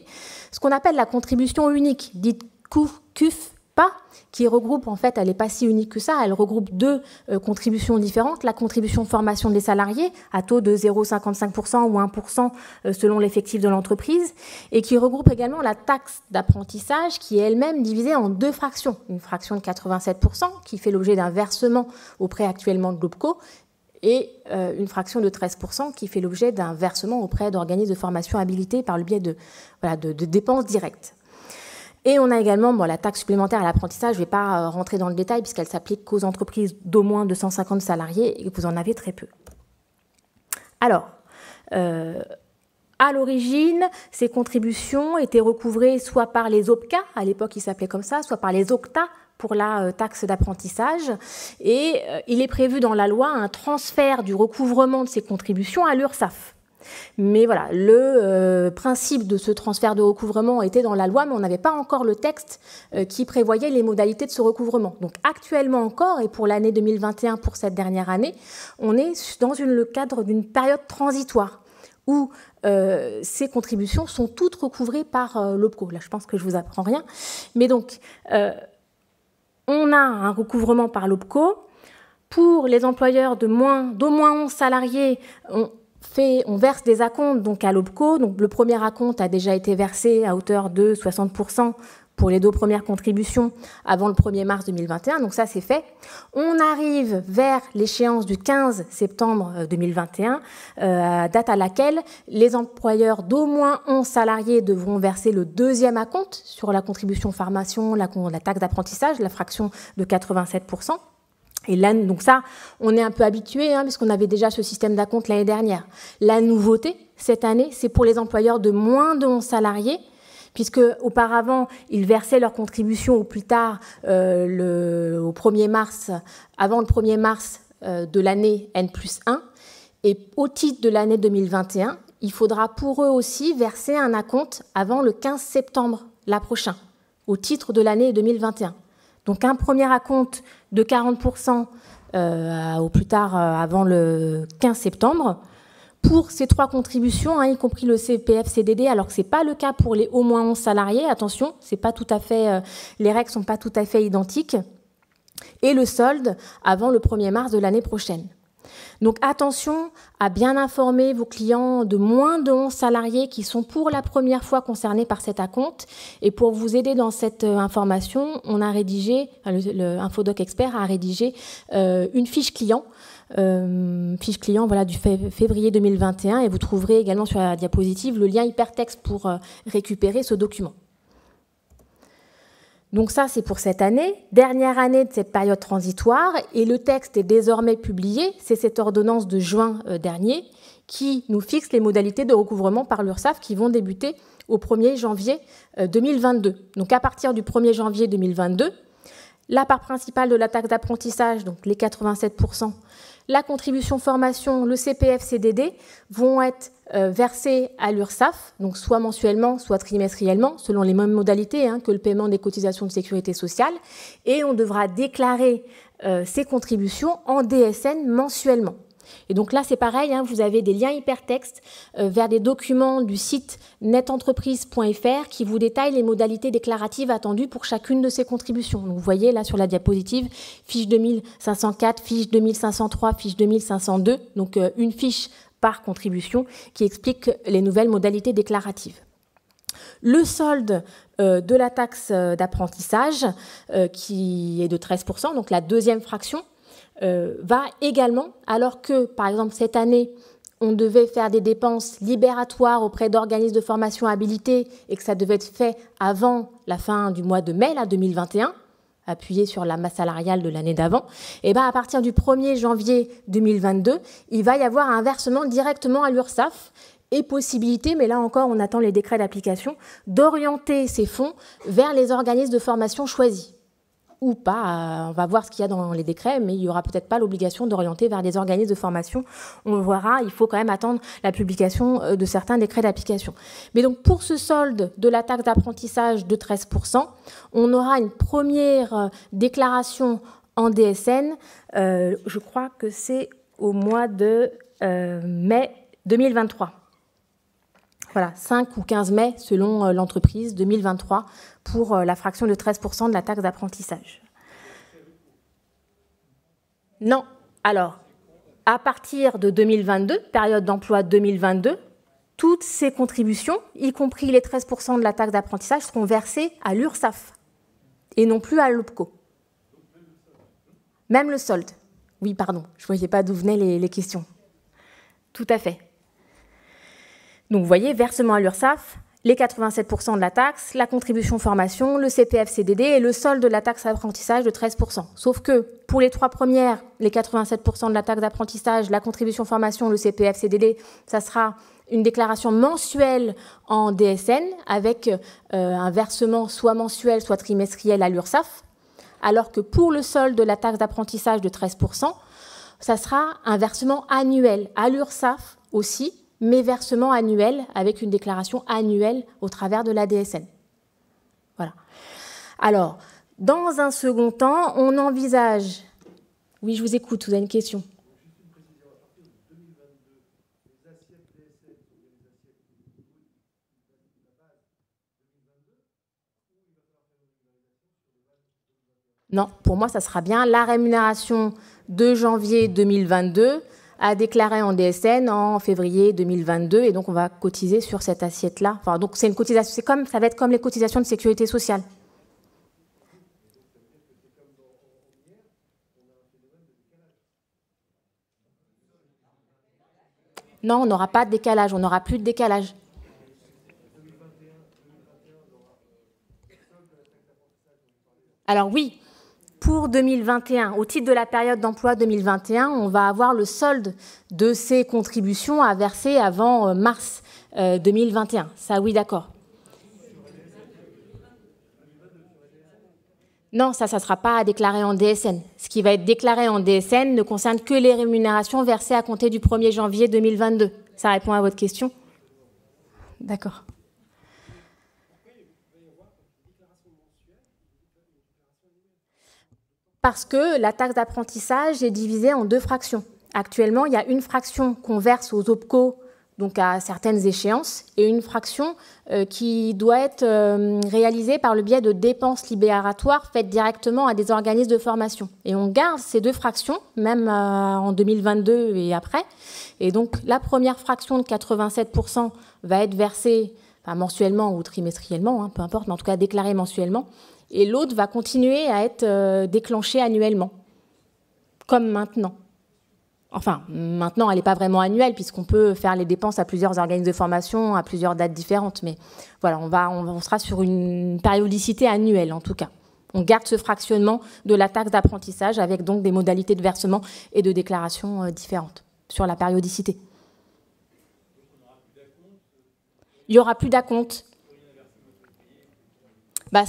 Ce qu'on appelle la contribution unique, dite CUF-PA, qui regroupe, en fait, elle n'est pas si unique que ça, elle regroupe deux contributions différentes. La contribution formation des salariés, à taux de 0,55% ou 1% selon l'effectif de l'entreprise, et qui regroupe également la taxe d'apprentissage, qui est elle-même divisée en deux fractions. Une fraction de 87%, qui fait l'objet d'un versement auprès actuellement de l'OPCO, et une fraction de 13% qui fait l'objet d'un versement auprès d'organismes de formation habilités par le biais de dépenses directes. Et on a également la taxe supplémentaire à l'apprentissage. Je ne vais pas rentrer dans le détail puisqu'elle s'applique qu'aux entreprises d'au moins 250 salariés et que vous en avez très peu. Alors, à l'origine, ces contributions étaient recouvrées soit par les OPCA, à l'époque ils s'appelaient comme ça, soit par les OCTA pour la taxe d'apprentissage. Et il est prévu dans la loi un transfert du recouvrement de ces contributions à l'URSSAF. Mais voilà, le principe de ce transfert de recouvrement était dans la loi, mais on n'avait pas encore le texte qui prévoyait les modalités de ce recouvrement. Donc actuellement encore, et pour l'année 2021, pour cette dernière année, on est dans le cadre d'une période transitoire où ces contributions sont toutes recouvrées par l'OPCO. Là, je pense que je ne vous apprends rien. Mais donc, on a un recouvrement par l'OPCO. Pour les employeurs d'au moins 11 salariés, on verse des acomptes donc à l'OPCO. Donc, le premier acompte a déjà été versé à hauteur de 60% pour les deux premières contributions avant le 1er mars 2021. Donc ça, c'est fait. On arrive vers l'échéance du 15 septembre 2021, date à laquelle les employeurs d'au moins 11 salariés devront verser le deuxième acompte sur la contribution formation, la taxe d'apprentissage, la fraction de 87%. Et là, donc ça, on est un peu habitué, puisqu'on avait déjà ce système d'acompte l'année dernière. La nouveauté, cette année, c'est pour les employeurs de moins de 11 salariés, puisque auparavant, ils versaient leur contribution au plus tard au 1er mars, avant le 1er mars de l'année N+1. Et au titre de l'année 2021, il faudra pour eux aussi verser un acompte avant le 15 septembre, l'an prochain, au titre de l'année 2021. Donc un premier acompte de 40% au plus tard avant le 15 septembre, pour ces 3 contributions, y compris le CPF-CDD, alors que ce n'est pas le cas pour les au moins 11 salariés, attention, c'est pas tout à fait, les règles ne sont pas tout à fait identiques, et le solde avant le 1er mars de l'année prochaine. Donc attention à bien informer vos clients de moins de 11 salariés qui sont pour la première fois concernés par cet acompte. Et pour vous aider dans cette information, on a rédigé, le Infodoc Expert a rédigé une fiche client. Voilà, du février 2021, et vous trouverez également sur la diapositive le lien hypertexte pour récupérer ce document. Donc ça, c'est pour cette année, dernière année de cette période transitoire, et le texte est désormais publié, c'est cette ordonnance de juin dernier qui nous fixe les modalités de recouvrement par l'URSSAF qui vont débuter au 1er janvier 2022. Donc à partir du 1er janvier 2022, la part principale de la taxe d'apprentissage, donc les 87%, la contribution formation, le CPF-CDD vont être versés à l'URSSAF, donc soit mensuellement, soit trimestriellement, selon les mêmes modalités que le paiement des cotisations de sécurité sociale, et on devra déclarer ces contributions en DSN mensuellement. Et donc là, c'est pareil, vous avez des liens hypertextes vers des documents du site netentreprise.fr qui vous détaillent les modalités déclaratives attendues pour chacune de ces contributions. Donc, vous voyez là sur la diapositive, fiche 2504, fiche 2503, fiche 2502, donc une fiche par contribution qui explique les nouvelles modalités déclaratives. Le solde de la taxe d'apprentissage, qui est de 13%, donc la deuxième fraction, va également, alors que, par exemple, cette année, on devait faire des dépenses libératoires auprès d'organismes de formation habilités et que ça devait être fait avant la fin du mois de mai là, 2021, appuyé sur la masse salariale de l'année d'avant, et bien à partir du 1er janvier 2022, il va y avoir un versement directement à l'URSSAF et possibilité, mais là encore on attend les décrets d'application, d'orienter ces fonds vers les organismes de formation choisis. Ou pas, on va voir ce qu'il y a dans les décrets, mais il n'y aura peut-être pas l'obligation d'orienter vers des organismes de formation. On le verra, il faut quand même attendre la publication de certains décrets d'application. Mais donc pour ce solde de la taxe d'apprentissage de 13%, on aura une première déclaration en DSN, je crois que c'est au mois de mai 2023. Voilà, 5 ou 15 mai selon l'entreprise 2023 pour la fraction de 13% de la taxe d'apprentissage. Non, alors, à partir de 2022, période d'emploi 2022, toutes ces contributions, y compris les 13% de la taxe d'apprentissage, seront versées à l'URSSAF et non plus à l'OPCO. Même le solde. Oui, pardon, je ne voyais pas d'où venaient les questions. Tout à fait. Donc, vous voyez, versement à l'URSSAF, les 87% de la taxe, la contribution formation, le CPF-CDD et le solde de la taxe d'apprentissage de 13%. Sauf que pour les 3 premières, les 87% de la taxe d'apprentissage, la contribution formation, le CPF-CDD, ça sera une déclaration mensuelle en DSN avec un versement soit mensuel, soit trimestriel à l'URSSAF, alors que pour le solde de la taxe d'apprentissage de 13%, ça sera un versement annuel à l'URSSAF aussi, mais versement annuel avec une déclaration annuelle au travers de la DSN. Voilà. Alors, dans un second temps, on envisage... Oui, je vous écoute, vous avez une question. Non, pour moi, ça sera bien la rémunération de janvier 2022 à déclarer en DSN en février 2022, et donc on va cotiser sur cette assiette-là. Enfin, donc c'est une cotisation, ça va être comme les cotisations de sécurité sociale. Non, on n'aura pas de décalage, on n'aura plus de décalage. Alors oui, pour 2021, au titre de la période d'emploi 2021, on va avoir le solde de ces contributions à verser avant mars 2021. Ça, oui, d'accord. Non, ça ne sera pas à déclarer en DSN. Ce qui va être déclaré en DSN ne concerne que les rémunérations versées à compter du 1er janvier 2022. Ça répond à votre question? D'accord. Parce que la taxe d'apprentissage est divisée en 2 fractions. Actuellement, il y a une fraction qu'on verse aux OPCO, donc à certaines échéances, et une fraction qui doit être réalisée par le biais de dépenses libératoires faites directement à des organismes de formation. Et on garde ces 2 fractions, même en 2022 et après. Et donc, la première fraction de 87% va être versée mensuellement ou trimestriellement, peu importe, mais en tout cas déclarée mensuellement. Et l'autre va continuer à être déclenchée annuellement, comme maintenant. Enfin, maintenant, elle n'est pas vraiment annuelle, puisqu'on peut faire les dépenses à plusieurs organismes de formation, à plusieurs dates différentes. Mais voilà, on sera sur une périodicité annuelle, en tout cas. On garde ce fractionnement de la taxe d'apprentissage, avec donc des modalités de versement et de déclaration différentes sur la périodicité. Il n'y aura plus d'acompte.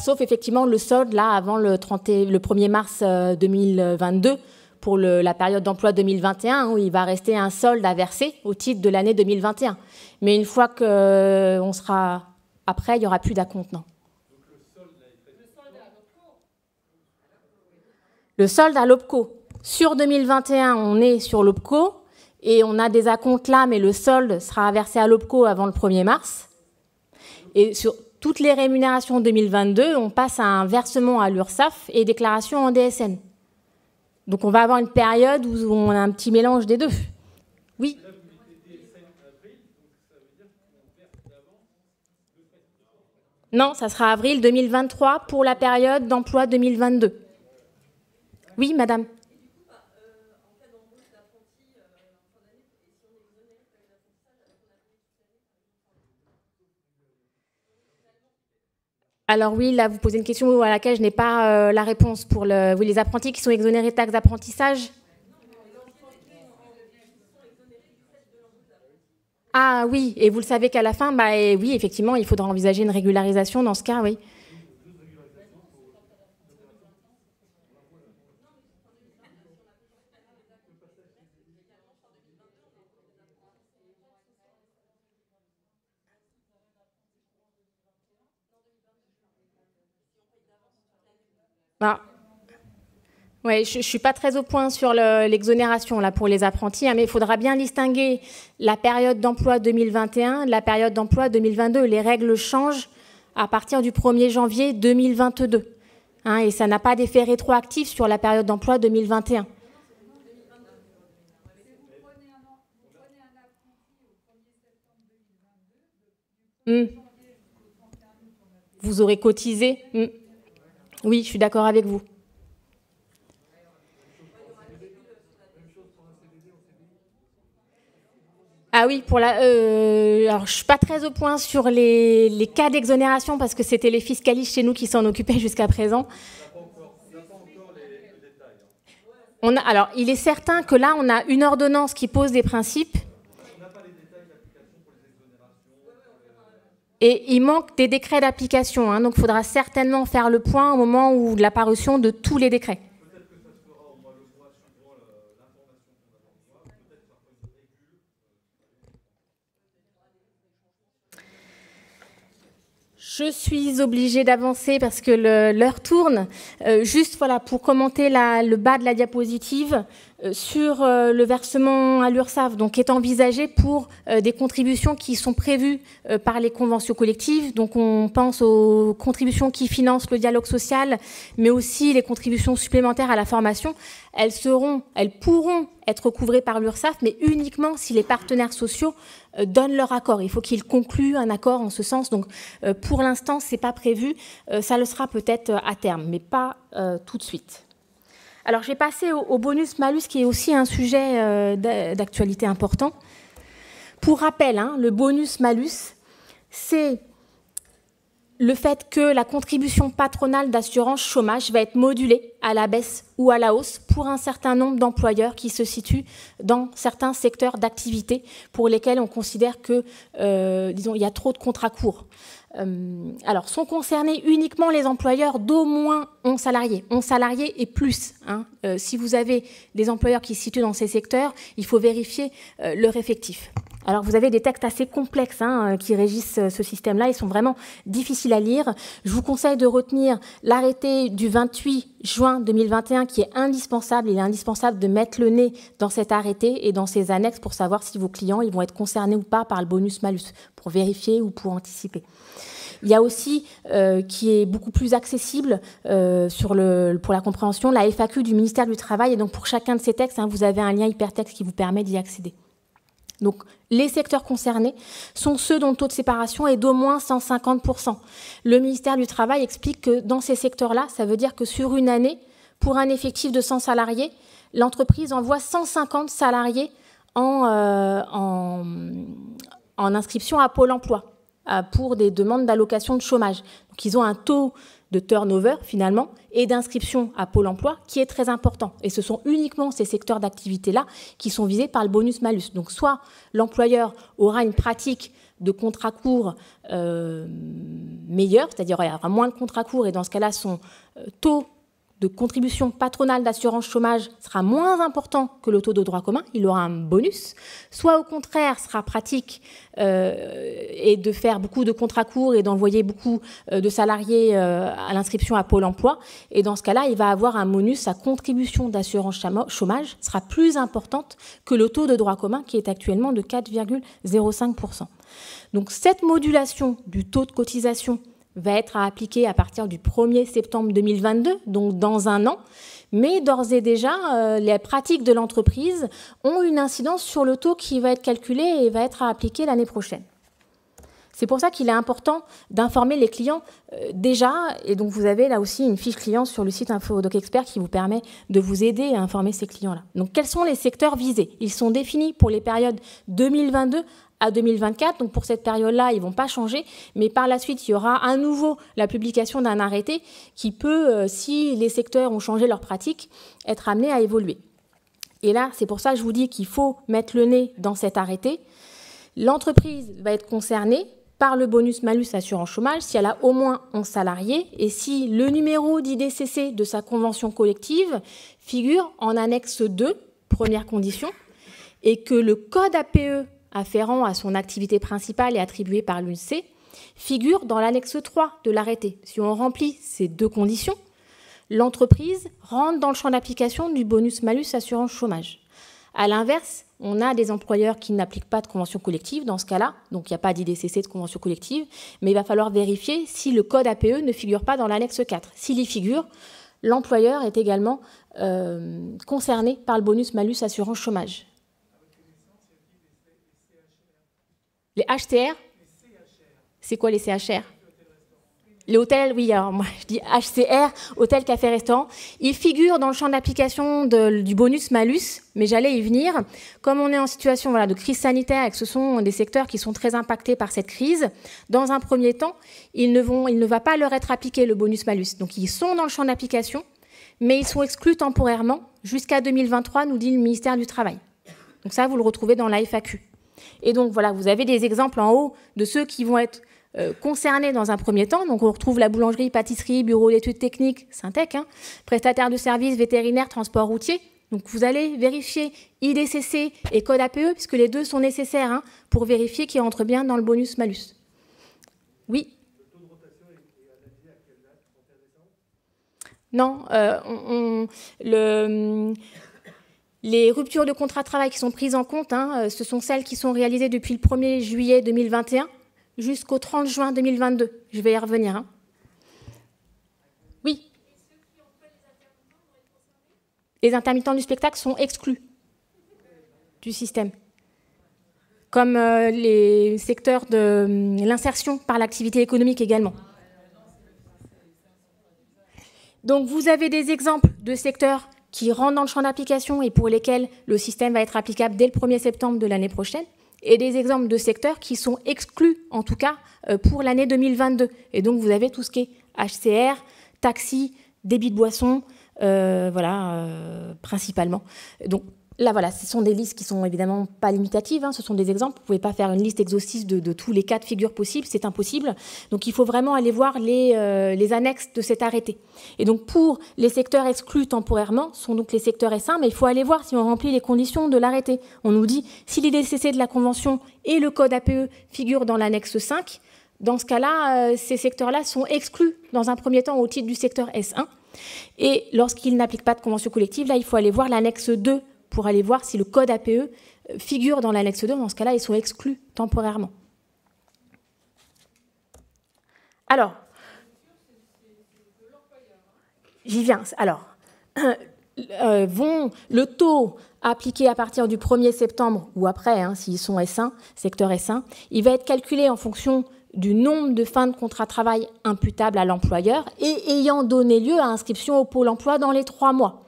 Sauf effectivement le solde, là, avant le 1er mars 2022, pour la période d'emploi 2021, où il va rester un solde à verser au titre de l'année 2021. Mais une fois qu'on sera après, il n'y aura plus d'acompte, non. Le solde à l'OPCO. Sur 2021, on est sur l'OPCO, et on a des acomptes là, mais le solde sera versé à l'OPCO avant le 1er mars. Et sur toutes les rémunérations 2022, on passe à un versement à l'URSSAF et déclaration en DSN. Donc on va avoir une période où on a un petit mélange des deux. Oui. Non, ça sera avril 2023 pour la période d'emploi 2022. Oui, madame. Alors oui, là, vous posez une question à laquelle je n'ai pas la réponse pour les apprentis qui sont exonérés de taxes d'apprentissage. Ah oui, et vous le savez qu'à la fin, oui, effectivement, il faudra envisager une régularisation dans ce cas, oui. Ouais, je ne suis pas très au point sur l'exonération là pour les apprentis, mais il faudra bien distinguer la période d'emploi 2021 de la période d'emploi 2022. Les règles changent à partir du 1er janvier 2022. Et ça n'a pas d'effet rétroactif sur la période d'emploi 2021. Vous aurez cotisé. Oui, je suis d'accord avec vous. Ah oui, alors je ne suis pas très au point sur les cas d'exonération parce que c'était les fiscalistes chez nous qui s'en occupaient jusqu'à présent. Alors, il est certain que là, on a une ordonnance qui pose des principes. Et il manque des décrets d'application, donc il faudra certainement faire le point au moment où de la parution de tous les décrets. Je suis obligée d'avancer parce que l'heure tourne. Juste voilà, pour commenter le bas de la diapositive sur le versement à l'URSSAF, donc qui est envisagé pour des contributions qui sont prévues par les conventions collectives. Donc on pense aux contributions qui financent le dialogue social, mais aussi les contributions supplémentaires à la formation. Elles pourront être couvrées par l'URSSAF, mais uniquement si les partenaires sociaux donnent leur accord. Il faut qu'ils concluent un accord en ce sens. Donc, pour l'instant, ce n'est pas prévu. Ça le sera peut-être à terme, mais pas tout de suite. Alors, je vais passer au bonus-malus, qui est aussi un sujet d'actualité important. Pour rappel, le bonus-malus, c'est le fait que la contribution patronale d'assurance chômage va être modulée à la baisse ou à la hausse pour un certain nombre d'employeurs qui se situent dans certains secteurs d'activité pour lesquels on considère que, disons, il y a trop de contrats courts. Alors, sont concernés uniquement les employeurs d'au moins 11 salariés. 11 salariés et plus. Hein. Si vous avez des employeurs qui se situent dans ces secteurs, il faut vérifier leur effectif. Alors, vous avez des textes assez complexes qui régissent ce système-là. Ils sont vraiment difficiles à lire. Je vous conseille de retenir l'arrêté du 28 juin 2021 qui est indispensable. Il est indispensable de mettre le nez dans cet arrêté et dans ses annexes pour savoir si vos clients ils vont être concernés ou pas par le bonus-malus, pour vérifier ou pour anticiper. Il y a aussi, qui est beaucoup plus accessible pour la compréhension, la FAQ du ministère du Travail. Et donc, pour chacun de ces textes, vous avez un lien hypertexte qui vous permet d'y accéder. Donc, les secteurs concernés sont ceux dont le taux de séparation est d'au moins 150%. Le ministère du Travail explique que dans ces secteurs-là, ça veut dire que sur une année, pour un effectif de 100 salariés, l'entreprise envoie 150 salariés en inscription à Pôle emploi pour des demandes d'allocation de chômage. Donc, ils ont un taux de turnover, finalement, et d'inscription à Pôle emploi qui est très important. Et ce sont uniquement ces secteurs d'activité-là qui sont visés par le bonus-malus. Donc, soit l'employeur aura une pratique de contrat court meilleure, c'est-à-dire il y aura moins de contrats courts, et dans ce cas-là, son taux de contribution patronale d'assurance chômage sera moins important que le taux de droit commun, il aura un bonus, soit au contraire sera pratique et de faire beaucoup de contrats courts et d'envoyer beaucoup de salariés à l'inscription à Pôle emploi, et dans ce cas-là, il va avoir un bonus, sa contribution d'assurance chômage sera plus importante que le taux de droit commun qui est actuellement de 4,05%. Donc cette modulation du taux de cotisation va être à appliquer à partir du 1er septembre 2022, donc dans un an. Mais d'ores et déjà, les pratiques de l'entreprise ont une incidence sur le taux qui va être calculé et va être à appliquer l'année prochaine. C'est pour ça qu'il est important d'informer les clients déjà. Et donc, vous avez là aussi une fiche client sur le site Infodoc Expert qui vous permet de vous aider à informer ces clients-là. Donc, quels sont les secteurs visés? Ils sont définis pour les périodes 2022 à 2024. Donc, pour cette période-là, ils ne vont pas changer. Mais par la suite, il y aura à nouveau la publication d'un arrêté qui peut, si les secteurs ont changé leurs pratiques, être amené à évoluer. Et là, c'est pour ça que je vous dis qu'il faut mettre le nez dans cet arrêté. L'entreprise va être concernée par le bonus-malus assurance chômage si elle a au moins 11 salariés et si le numéro d'IDCC de sa convention collective figure en annexe 2, première condition, et que le code APE afférent à son activité principale et attribué par l'UNSEE figure dans l'annexe 3 de l'arrêté. Si on remplit ces deux conditions, l'entreprise rentre dans le champ d'application du bonus-malus assurance chômage. À l'inverse, on a des employeurs qui n'appliquent pas de convention collective dans ce cas-là, donc il n'y a pas d'IDCC de convention collective, mais il va falloir vérifier si le code APE ne figure pas dans l'annexe 4. S'il y figure, l'employeur est également concerné par le bonus-malus assurance chômage. Les HCR? C'est quoi les CHR? Les hôtels, oui, alors moi je dis HCR, hôtel, café, restaurant. Ils figurent dans le champ d'application du bonus-malus, mais j'allais y venir. Comme on est en situation de crise sanitaire et que ce sont des secteurs qui sont très impactés par cette crise, dans un premier temps, il ne va pas leur être appliqué le bonus-malus. Donc ils sont dans le champ d'application, mais ils sont exclus temporairement jusqu'à 2023, nous dit le ministère du Travail. Donc ça, vous le retrouvez dans la FAQ. Et donc voilà, vous avez des exemples en haut de ceux qui vont être concernés dans un premier temps. Donc on retrouve la boulangerie, pâtisserie, bureau d'études techniques, Syntec, prestataire de services, vétérinaire, transport routier. Donc vous allez vérifier IDCC et code APE, puisque les deux sont nécessaires pour vérifier qu'ils rentrent bien dans le bonus-malus. Oui. Le taux de rotation est analysé à quelle date? Non, les ruptures de contrat de travail qui sont prises en compte, ce sont celles qui sont réalisées depuis le 1er juillet 2021 jusqu'au 30 juin 2022. Je vais y revenir. Oui. Les intermittents du spectacle sont exclus du système, comme les secteurs de l'insertion par l'activité économique également. Donc vous avez des exemples de secteurs qui rentrent dans le champ d'application et pour lesquels le système va être applicable dès le 1er septembre de l'année prochaine. et des exemples de secteurs qui sont exclus, en tout cas, pour l'année 2022. Et donc, vous avez tout ce qui est HCR, taxi, débit de boissons, principalement. Donc, là, voilà, ce sont des listes qui sont évidemment pas limitatives, hein, ce sont des exemples. Vous ne pouvez pas faire une liste exhaustive de tous les cas de figure possibles, c'est impossible. Donc, il faut vraiment aller voir les annexes de cet arrêté. Et donc, pour les secteurs exclus temporairement, ce sont donc les secteurs S1, mais il faut aller voir si on remplit les conditions de l'arrêté. On nous dit, si l'IDCC de la Convention et le code APE figurent dans l'annexe 5, dans ce cas-là, ces secteurs-là sont exclus dans un premier temps au titre du secteur S1. Et lorsqu'ils n'appliquent pas de convention collective, là, il faut aller voir l'annexe 2 pour aller voir si le code APE figure dans l'annexe 2. Dans ce cas-là, ils sont exclus temporairement. Alors, j'y viens. Alors, le taux appliqué à partir du 1er septembre ou après, hein, s'ils sont S1, secteur S1, il va être calculé en fonction du nombre de fins de contrat de travail imputables à l'employeur et ayant donné lieu à inscription au Pôle emploi dans les 3 mois.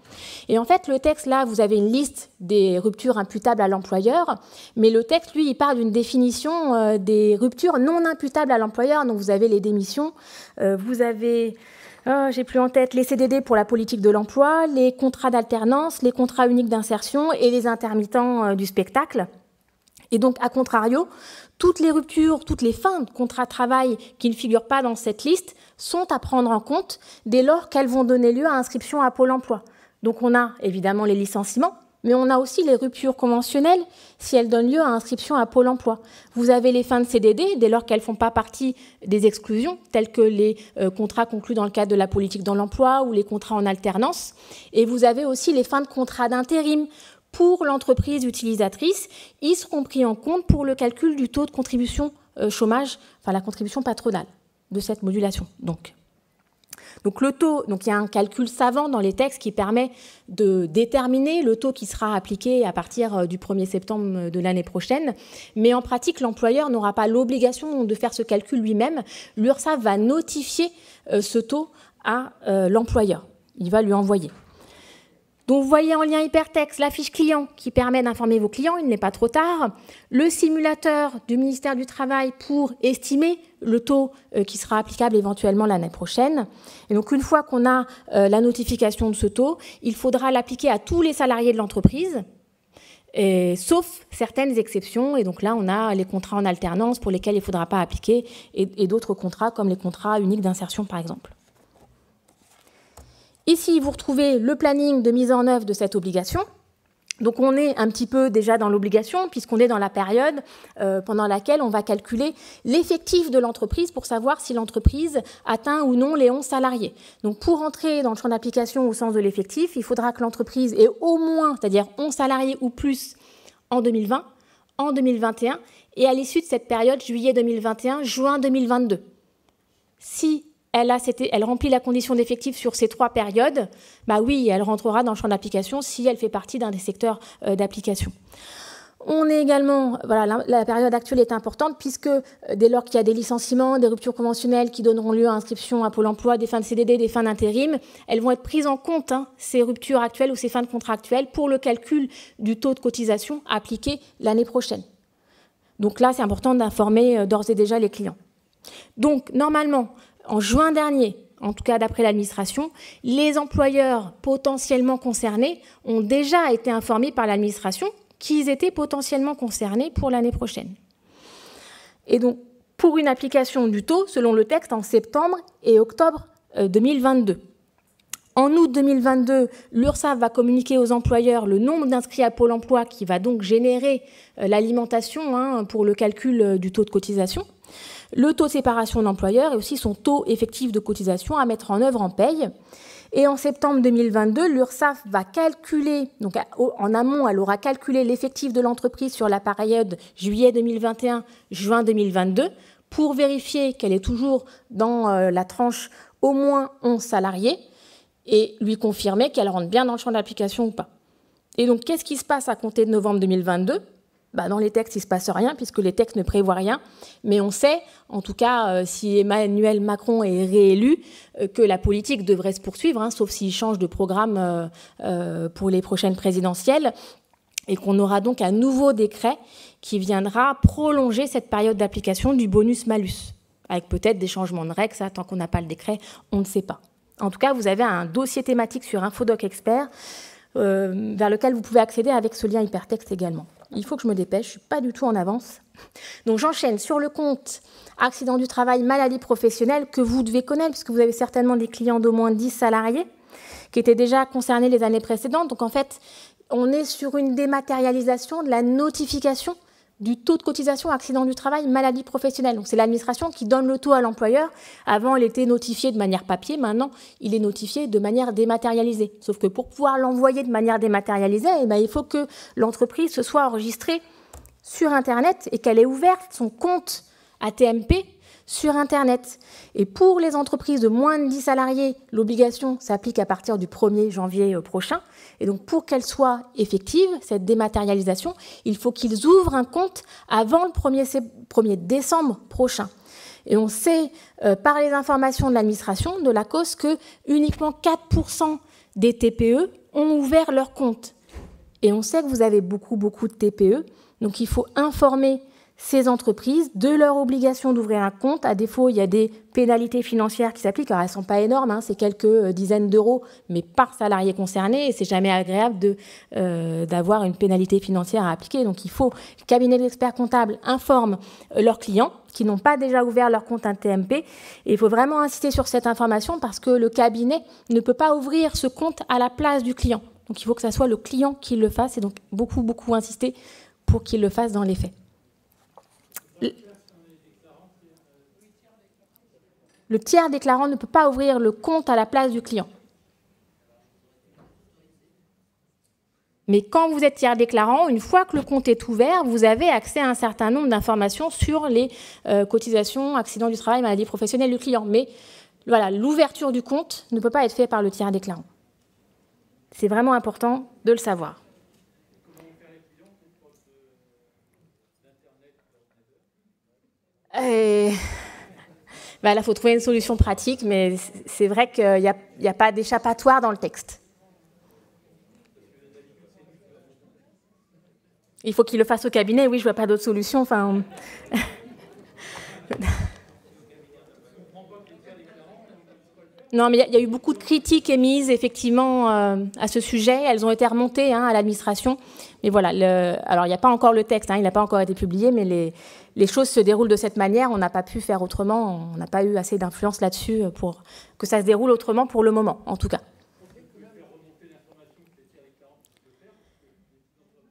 Et en fait, le texte, là, vous avez une liste des ruptures imputables à l'employeur, mais le texte, lui, il part d'une définition des ruptures non imputables à l'employeur. Donc, vous avez les démissions, vous avez, j'ai plus en tête, les CDD pour la politique de l'emploi, les contrats d'alternance, les contrats uniques d'insertion et les intermittents du spectacle. Et donc, à contrario, toutes les ruptures, toutes les fins de contrat de travail qui ne figurent pas dans cette liste sont à prendre en compte dès lors qu'elles vont donner lieu à inscription à Pôle emploi. Donc, on a évidemment les licenciements, mais on a aussi les ruptures conventionnelles si elles donnent lieu à inscription à Pôle emploi. Vous avez les fins de CDD dès lors qu'elles ne font pas partie des exclusions, telles que les contrats conclus dans le cadre de la politique dans l'emploi ou les contrats en alternance. Et vous avez aussi les fins de contrat d'intérim pour l'entreprise utilisatrice. Ils seront pris en compte pour le calcul du taux de contribution chômage, enfin la contribution patronale de cette modulation. Donc le taux, donc il y a un calcul savant dans les textes qui permet de déterminer le taux qui sera appliqué à partir du 1er septembre de l'année prochaine. Mais en pratique, l'employeur n'aura pas l'obligation de faire ce calcul lui-même. L'URSSAF va notifier ce taux à l'employeur. Il va lui envoyer. Donc, vous voyez en lien hypertexte la fiche client qui permet d'informer vos clients, il n'est pas trop tard. Le simulateur du ministère du Travail pour estimer le taux qui sera applicable éventuellement l'année prochaine. Et donc, une fois qu'on a la notification de ce taux, il faudra l'appliquer à tous les salariés de l'entreprise, sauf certaines exceptions. Et donc là, on a les contrats en alternance pour lesquels il ne faudra pas appliquer et d'autres contrats comme les contrats uniques d'insertion, par exemple. Ici, vous retrouvez le planning de mise en œuvre de cette obligation. Donc, on est un petit peu déjà dans l'obligation, puisqu'on est dans la période pendant laquelle on va calculer l'effectif de l'entreprise pour savoir si l'entreprise atteint ou non les 11 salariés. Donc, pour entrer dans le champ d'application au sens de l'effectif, il faudra que l'entreprise ait au moins, c'est-à-dire 11 salariés ou plus en 2020, en 2021, et à l'issue de cette période, juillet 2021, juin 2022. Si elle remplit la condition d'effectif sur ces 3 périodes, bah oui, elle rentrera dans le champ d'application si elle fait partie d'un des secteurs d'application. On est également, voilà, la période actuelle est importante puisque dès lors qu'il y a des licenciements, des ruptures conventionnelles qui donneront lieu à inscription à Pôle emploi, des fins de CDD, des fins d'intérim, elles vont être prises en compte, hein, ces ruptures actuelles ou ces fins de contrat actuelles, pour le calcul du taux de cotisation appliqué l'année prochaine. Donc là, c'est important d'informer d'ores et déjà les clients. Donc, normalement, en juin dernier, en tout cas d'après l'administration, les employeurs potentiellement concernés ont déjà été informés par l'administration qu'ils étaient potentiellement concernés pour l'année prochaine. Et donc, pour une application du taux, selon le texte, en septembre et octobre 2022. En août 2022, l'URSSAF va communiquer aux employeurs le nombre d'inscrits à Pôle emploi qui va donc générer l'alimentation pour le calcul du taux de cotisation. Le taux de séparation d'employeurs et aussi son taux effectif de cotisation à mettre en œuvre en paye. Et en septembre 2022, l'URSSAF va calculer, donc en amont, elle aura calculé l'effectif de l'entreprise sur la période juillet 2021, juin 2022, pour vérifier qu'elle est toujours dans la tranche au moins 11 salariés et lui confirmer qu'elle rentre bien dans le champ d'application ou pas. Et donc, qu'est-ce qui se passe à compter de novembre 2022 ? Dans les textes, il ne se passe rien, puisque les textes ne prévoient rien. Mais on sait, en tout cas, si Emmanuel Macron est réélu, que la politique devrait se poursuivre, sauf s'il change de programme pour les prochaines présidentielles. et qu'on aura donc un nouveau décret qui viendra prolonger cette période d'application du bonus-malus, avec peut-être des changements de règles, ça, tant qu'on n'a pas le décret, on ne sait pas. En tout cas, vous avez un dossier thématique sur Infodoc Expert vers lequel vous pouvez accéder avec ce lien hypertexte également. Il faut que je me dépêche, je ne suis pas du tout en avance. Donc j'enchaîne sur le compte accident du travail, maladie professionnelle, que vous devez connaître, puisque vous avez certainement des clients d'au moins 10 salariés qui étaient déjà concernés les années précédentes. Donc en fait, on est sur une dématérialisation de la notification du taux de cotisation accident du travail, maladie professionnelle. Donc c'est l'administration qui donne le taux à l'employeur. Avant, il était notifié de manière papier. Maintenant, il est notifié de manière dématérialisée. Sauf que pour pouvoir l'envoyer de manière dématérialisée, eh bien, il faut que l'entreprise se soit enregistrée sur Internet et qu'elle ait ouvert son compte ATMP sur Internet. Et pour les entreprises de moins de 10 salariés, l'obligation s'applique à partir du 1er janvier prochain. Et donc, pour qu'elle soit effective, cette dématérialisation, il faut qu'ils ouvrent un compte avant le 1er décembre prochain. Et on sait, par les informations de l'administration, de la COS, que uniquement 4% des TPE ont ouvert leur compte. Et on sait que vous avez beaucoup de TPE. Donc, il faut informer ces entreprises de leur obligation d'ouvrir un compte. À défaut, il y a des pénalités financières qui s'appliquent. Alors, elles ne sont pas énormes, c'est quelques dizaines d'euros, mais par salarié concerné, et c'est jamais agréable d'avoir une pénalité financière à appliquer. Donc, il faut que le cabinet d'experts comptables informe leurs clients qui n'ont pas déjà ouvert leur compte ATMP. Et il faut vraiment insister sur cette information parce que le cabinet ne peut pas ouvrir ce compte à la place du client. Donc, il faut que ce soit le client qui le fasse, et donc beaucoup insister pour qu'il le fasse dans les faits. Le tiers déclarant ne peut pas ouvrir le compte à la place du client. Mais quand vous êtes tiers déclarant, une fois que le compte est ouvert, vous avez accès à un certain nombre d'informations sur les cotisations, accidents du travail, maladie professionnelle du client. Mais voilà, l'ouverture du compte ne peut pas être faite par le tiers déclarant. C'est vraiment important de le savoir. Là, il faut trouver une solution pratique, mais c'est vrai qu'il n'y a pas d'échappatoire dans le texte. Il faut qu'il le fasse au cabinet. Oui, je ne vois pas d'autre solution. Enfin... Non, mais il y a eu beaucoup de critiques émises, effectivement, à ce sujet. Elles ont été remontées à l'administration. Mais voilà, alors il n'y a pas encore le texte, il n'a pas encore été publié, mais les choses se déroulent de cette manière. On n'a pas pu faire autrement. On n'a pas eu assez d'influence là-dessus pour que ça se déroule autrement pour le moment, en tout cas.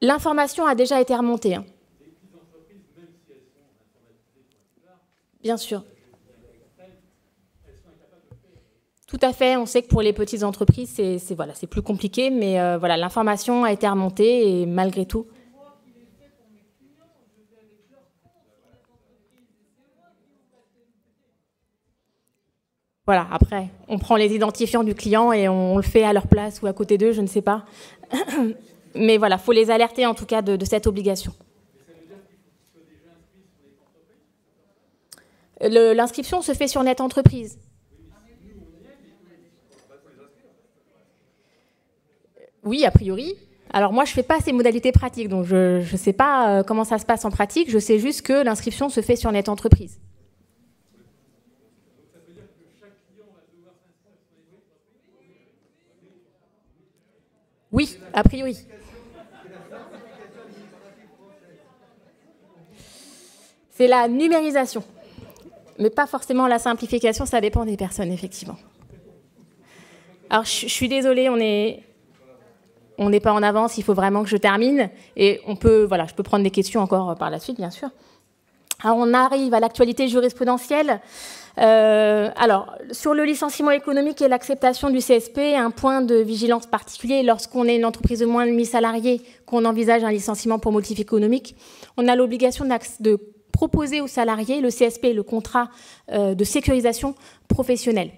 L'information a déjà été remontée. Bien sûr. Tout à fait. On sait que pour les petites entreprises, c'est plus compliqué, mais voilà, l'information a été remontée et malgré tout. Voilà, après, on prend les identifiants du client et on le fait à leur place ou à côté d'eux, je ne sais pas. Mais voilà, il faut les alerter en tout cas de cette obligation. L'inscription se fait sur Net Entreprise. Oui, a priori. Alors moi, je ne fais pas ces modalités pratiques, donc je ne sais pas comment ça se passe en pratique. Je sais juste que l'inscription se fait sur Net Entreprise. Oui, a priori. C'est la numérisation, mais pas forcément la simplification, ça dépend des personnes, effectivement. Alors, je suis désolée, on n'est pas en avance, il faut vraiment que je termine. Et je peux prendre des questions encore par la suite, bien sûr. Alors, on arrive à l'actualité jurisprudentielle. Alors, sur le licenciement économique et l'acceptation du CSP, un point de vigilance particulier, lorsqu'on est une entreprise de moins de 1000 salariés, qu'on envisage un licenciement pour motif économique, on a l'obligation de proposer aux salariés le CSP, le contrat de sécurisation professionnelle.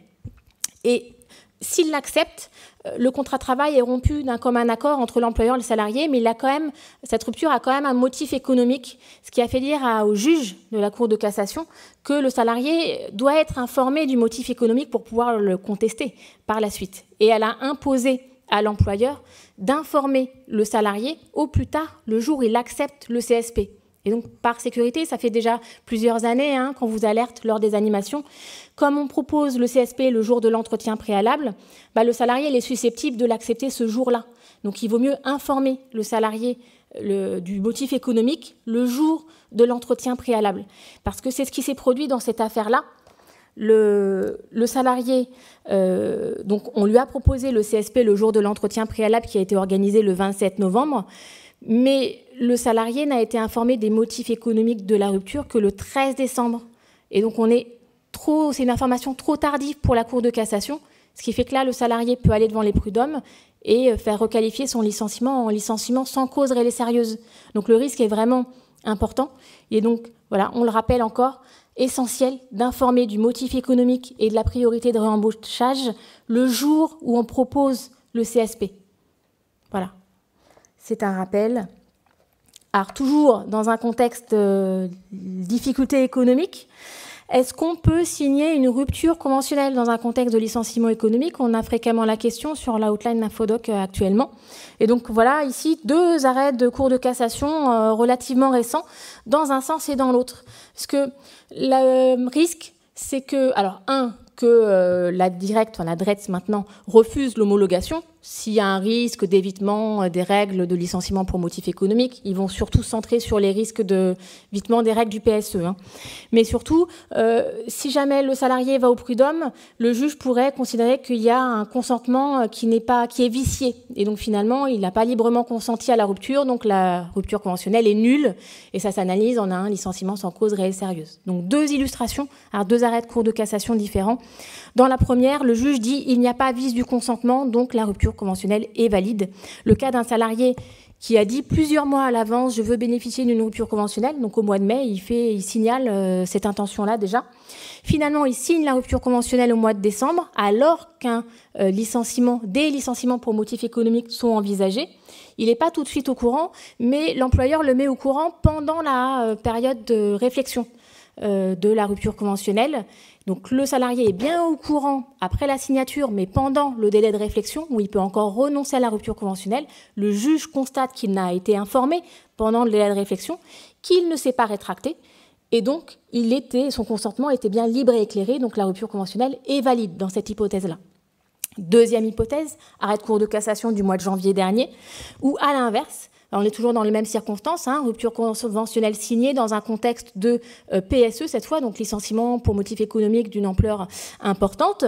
Et s'il l'accepte, le contrat de travail est rompu d'un commun accord entre l'employeur et le salarié, mais cette rupture a quand même un motif économique, ce qui a fait dire au juge de la Cour de cassation que le salarié doit être informé du motif économique pour pouvoir le contester par la suite. Et elle a imposé à l'employeur d'informer le salarié au plus tard le jour où il accepte le CSP. Et donc, par sécurité, ça fait déjà plusieurs années qu'on vous alerte lors des animations. Comme on propose le CSP le jour de l'entretien préalable, le salarié il est susceptible de l'accepter ce jour-là. Donc, il vaut mieux informer le salarié du motif économique le jour de l'entretien préalable. Parce que c'est ce qui s'est produit dans cette affaire-là. Le salarié, donc on lui a proposé le CSP le jour de l'entretien préalable qui a été organisé le 27 novembre, mais le salarié n'a été informé des motifs économiques de la rupture que le 13 décembre. Et donc c'est une information trop tardive pour la Cour de cassation, ce qui fait que là, le salarié peut aller devant les prud'hommes et faire requalifier son licenciement en licenciement sans cause réelle et sérieuse. Donc le risque est vraiment important. Et donc, voilà, on le rappelle encore, essentiel d'informer du motif économique et de la priorité de réembauchage le jour où on propose le CSP. Voilà, c'est un rappel. Alors, toujours dans un contexte de difficulté économique, est-ce qu'on peut signer une rupture conventionnelle dans un contexte de licenciement économique? On a fréquemment la question sur la hotline d'Infodoc actuellement. Et donc voilà, ici, 2 arrêts de Cour de cassation relativement récents, dans un sens et dans l'autre. Parce que le risque, c'est que, alors, que la DRETS maintenant refuse l'homologation. S'il y a un risque d'évitement des règles de licenciement pour motif économique, ils vont surtout se centrer sur les risques d'évitement des règles du PSE. Mais surtout, si jamais le salarié va au prud'homme, le juge pourrait considérer qu'il y a un consentement qui est vicié. Et donc finalement, il n'a pas librement consenti à la rupture, donc la rupture conventionnelle est nulle, et ça s'analyse en un licenciement sans cause réelle sérieuse. Donc 2 illustrations, alors 2 arrêts de Cour de cassation différents. Dans la première, le juge dit « il n'y a pas vice du consentement, donc la rupture conventionnelle est valide ». Le cas d'un salarié qui a dit plusieurs mois à l'avance « je veux bénéficier d'une rupture conventionnelle », donc au mois de mai, il signale cette intention-là déjà. Finalement, il signe la rupture conventionnelle au mois de décembre, alors qu'un des licenciements pour motif économique sont envisagés. Il n'est pas tout de suite au courant, mais l'employeur le met au courant pendant la période de réflexion de la rupture conventionnelle. Donc le salarié est bien au courant après la signature, mais pendant le délai de réflexion, où il peut encore renoncer à la rupture conventionnelle, le juge constate qu'il n'a été informé pendant le délai de réflexion, qu'il ne s'est pas rétracté, et donc son consentement était bien libre et éclairé, donc la rupture conventionnelle est valide dans cette hypothèse-là. Deuxième hypothèse, arrêt de Cour de cassation du mois de janvier dernier, où à l'inverse, on est toujours dans les mêmes circonstances, rupture conventionnelle signée dans un contexte de PSE cette fois, donc licenciement pour motif économique d'une ampleur importante.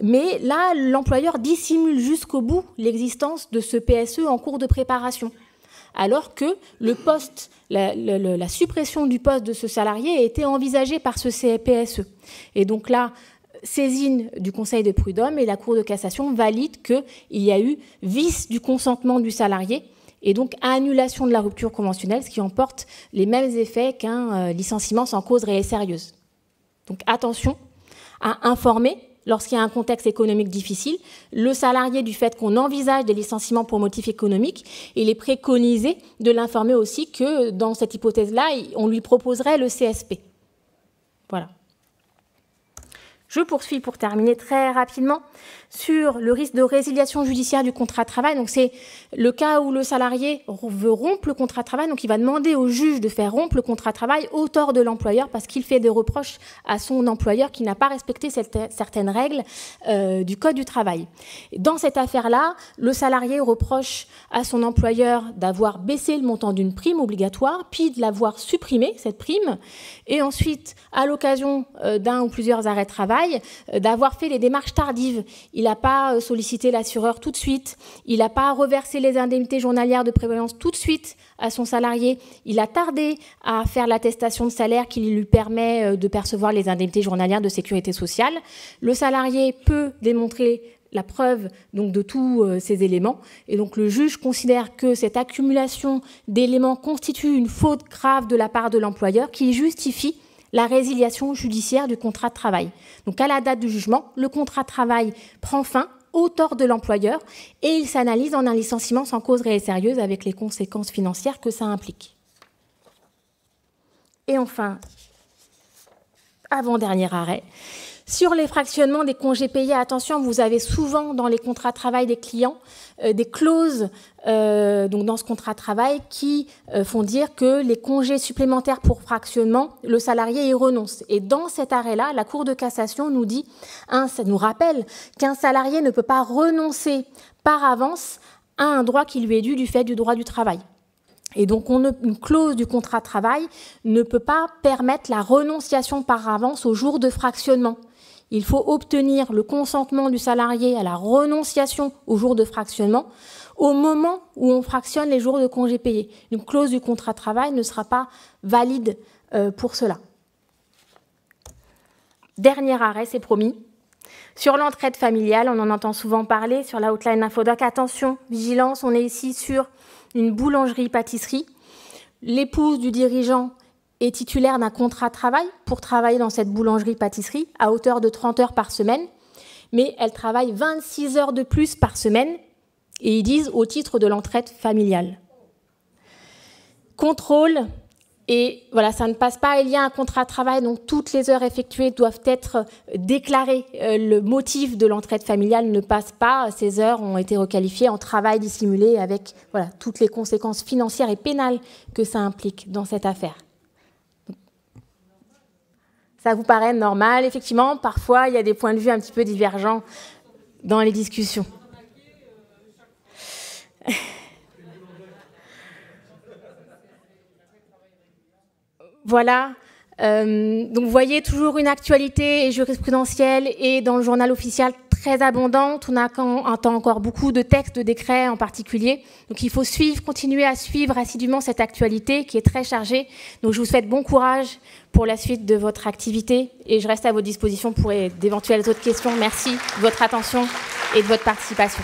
Mais là, l'employeur dissimule jusqu'au bout l'existence de ce PSE en cours de préparation. Alors que le poste, la suppression du poste de ce salarié a été envisagée par ce PSE. Et donc là, saisine du Conseil de prud'homme et la Cour de cassation valide qu'il y a eu vice du consentement du salarié et donc annulation de la rupture conventionnelle, ce qui emporte les mêmes effets qu'un licenciement sans cause réelle et sérieuse. Donc attention à informer, lorsqu'il y a un contexte économique difficile, le salarié du fait qu'on envisage des licenciements pour motif économique, et il est préconisé de l'informer aussi que dans cette hypothèse-là, on lui proposerait le CSP. Voilà. Je poursuis pour terminer très rapidement sur le risque de résiliation judiciaire du contrat de travail. Donc c'est le cas où le salarié veut rompre le contrat de travail, donc il va demander au juge de faire rompre le contrat de travail au tort de l'employeur parce qu'il fait des reproches à son employeur qui n'a pas respecté certaines règles du Code du travail. Dans cette affaire-là, le salarié reproche à son employeur d'avoir baissé le montant d'une prime obligatoire, puis de l'avoir supprimé, cette prime, et ensuite, à l'occasion d'un ou plusieurs arrêts de travail, d'avoir fait les démarches tardives. Il n'a pas sollicité l'assureur tout de suite, il n'a pas reversé les indemnités journalières de prévoyance tout de suite à son salarié, il a tardé à faire l'attestation de salaire qui lui permet de percevoir les indemnités journalières de sécurité sociale. Le salarié peut démontrer la preuve donc, de tous ces éléments. Et donc le juge considère que cette accumulation d'éléments constitue une faute grave de la part de l'employeur qui justifie la résiliation judiciaire du contrat de travail. Donc à la date du jugement, le contrat de travail prend fin au tort de l'employeur et il s'analyse en un licenciement sans cause réelle et sérieuse avec les conséquences financières que ça implique. Et enfin, avant-dernier arrêt, Sur les fractionnements des congés payés, attention, vous avez souvent dans les contrats de travail des clients des clauses donc dans ce contrat de travail qui font dire que les congés supplémentaires pour fractionnement, le salarié y renonce. Et dans cet arrêt-là, la Cour de cassation nous dit, ça nous rappelle qu'un salarié ne peut pas renoncer par avance à un droit qui lui est dû du fait du droit du travail. Et donc, une clause du contrat de travail ne peut pas permettre la renonciation par avance au jour de fractionnement. Il faut obtenir le consentement du salarié à la renonciation au jour de fractionnement au moment où on fractionne les jours de congés payés. Une clause du contrat de travail ne sera pas valide pour cela. Dernier arrêt, c'est promis. Sur l'entraide familiale, on en entend souvent parler, sur la hotline Infodoc. Attention, vigilance, on est ici sur une boulangerie-pâtisserie. L'épouse du dirigeant est titulaire d'un contrat de travail pour travailler dans cette boulangerie-pâtisserie à hauteur de 30 heures par semaine, mais elle travaille 26 heures de plus par semaine, et ils disent au titre de l'entraide familiale. Contrôle, et voilà, ça ne passe pas, il y a un contrat de travail, donc toutes les heures effectuées doivent être déclarées. Le motif de l'entraide familiale ne passe pas, ces heures ont été requalifiées en travail dissimulé avec voilà, toutes les conséquences financières et pénales que ça implique dans cette affaire. Ça vous paraît normal? Effectivement, parfois, il y a des points de vue un petit peu divergents dans les discussions. Voilà. Donc, vous voyez, toujours une actualité et jurisprudentielle et dans le journal officiel très abondante. On entend encore beaucoup de textes, de décrets en particulier. Donc, il faut continuer à suivre assidûment cette actualité qui est très chargée. Donc, je vous souhaite bon courage pour la suite de votre activité et je reste à votre disposition pour d'éventuelles autres questions. Merci de votre attention et de votre participation.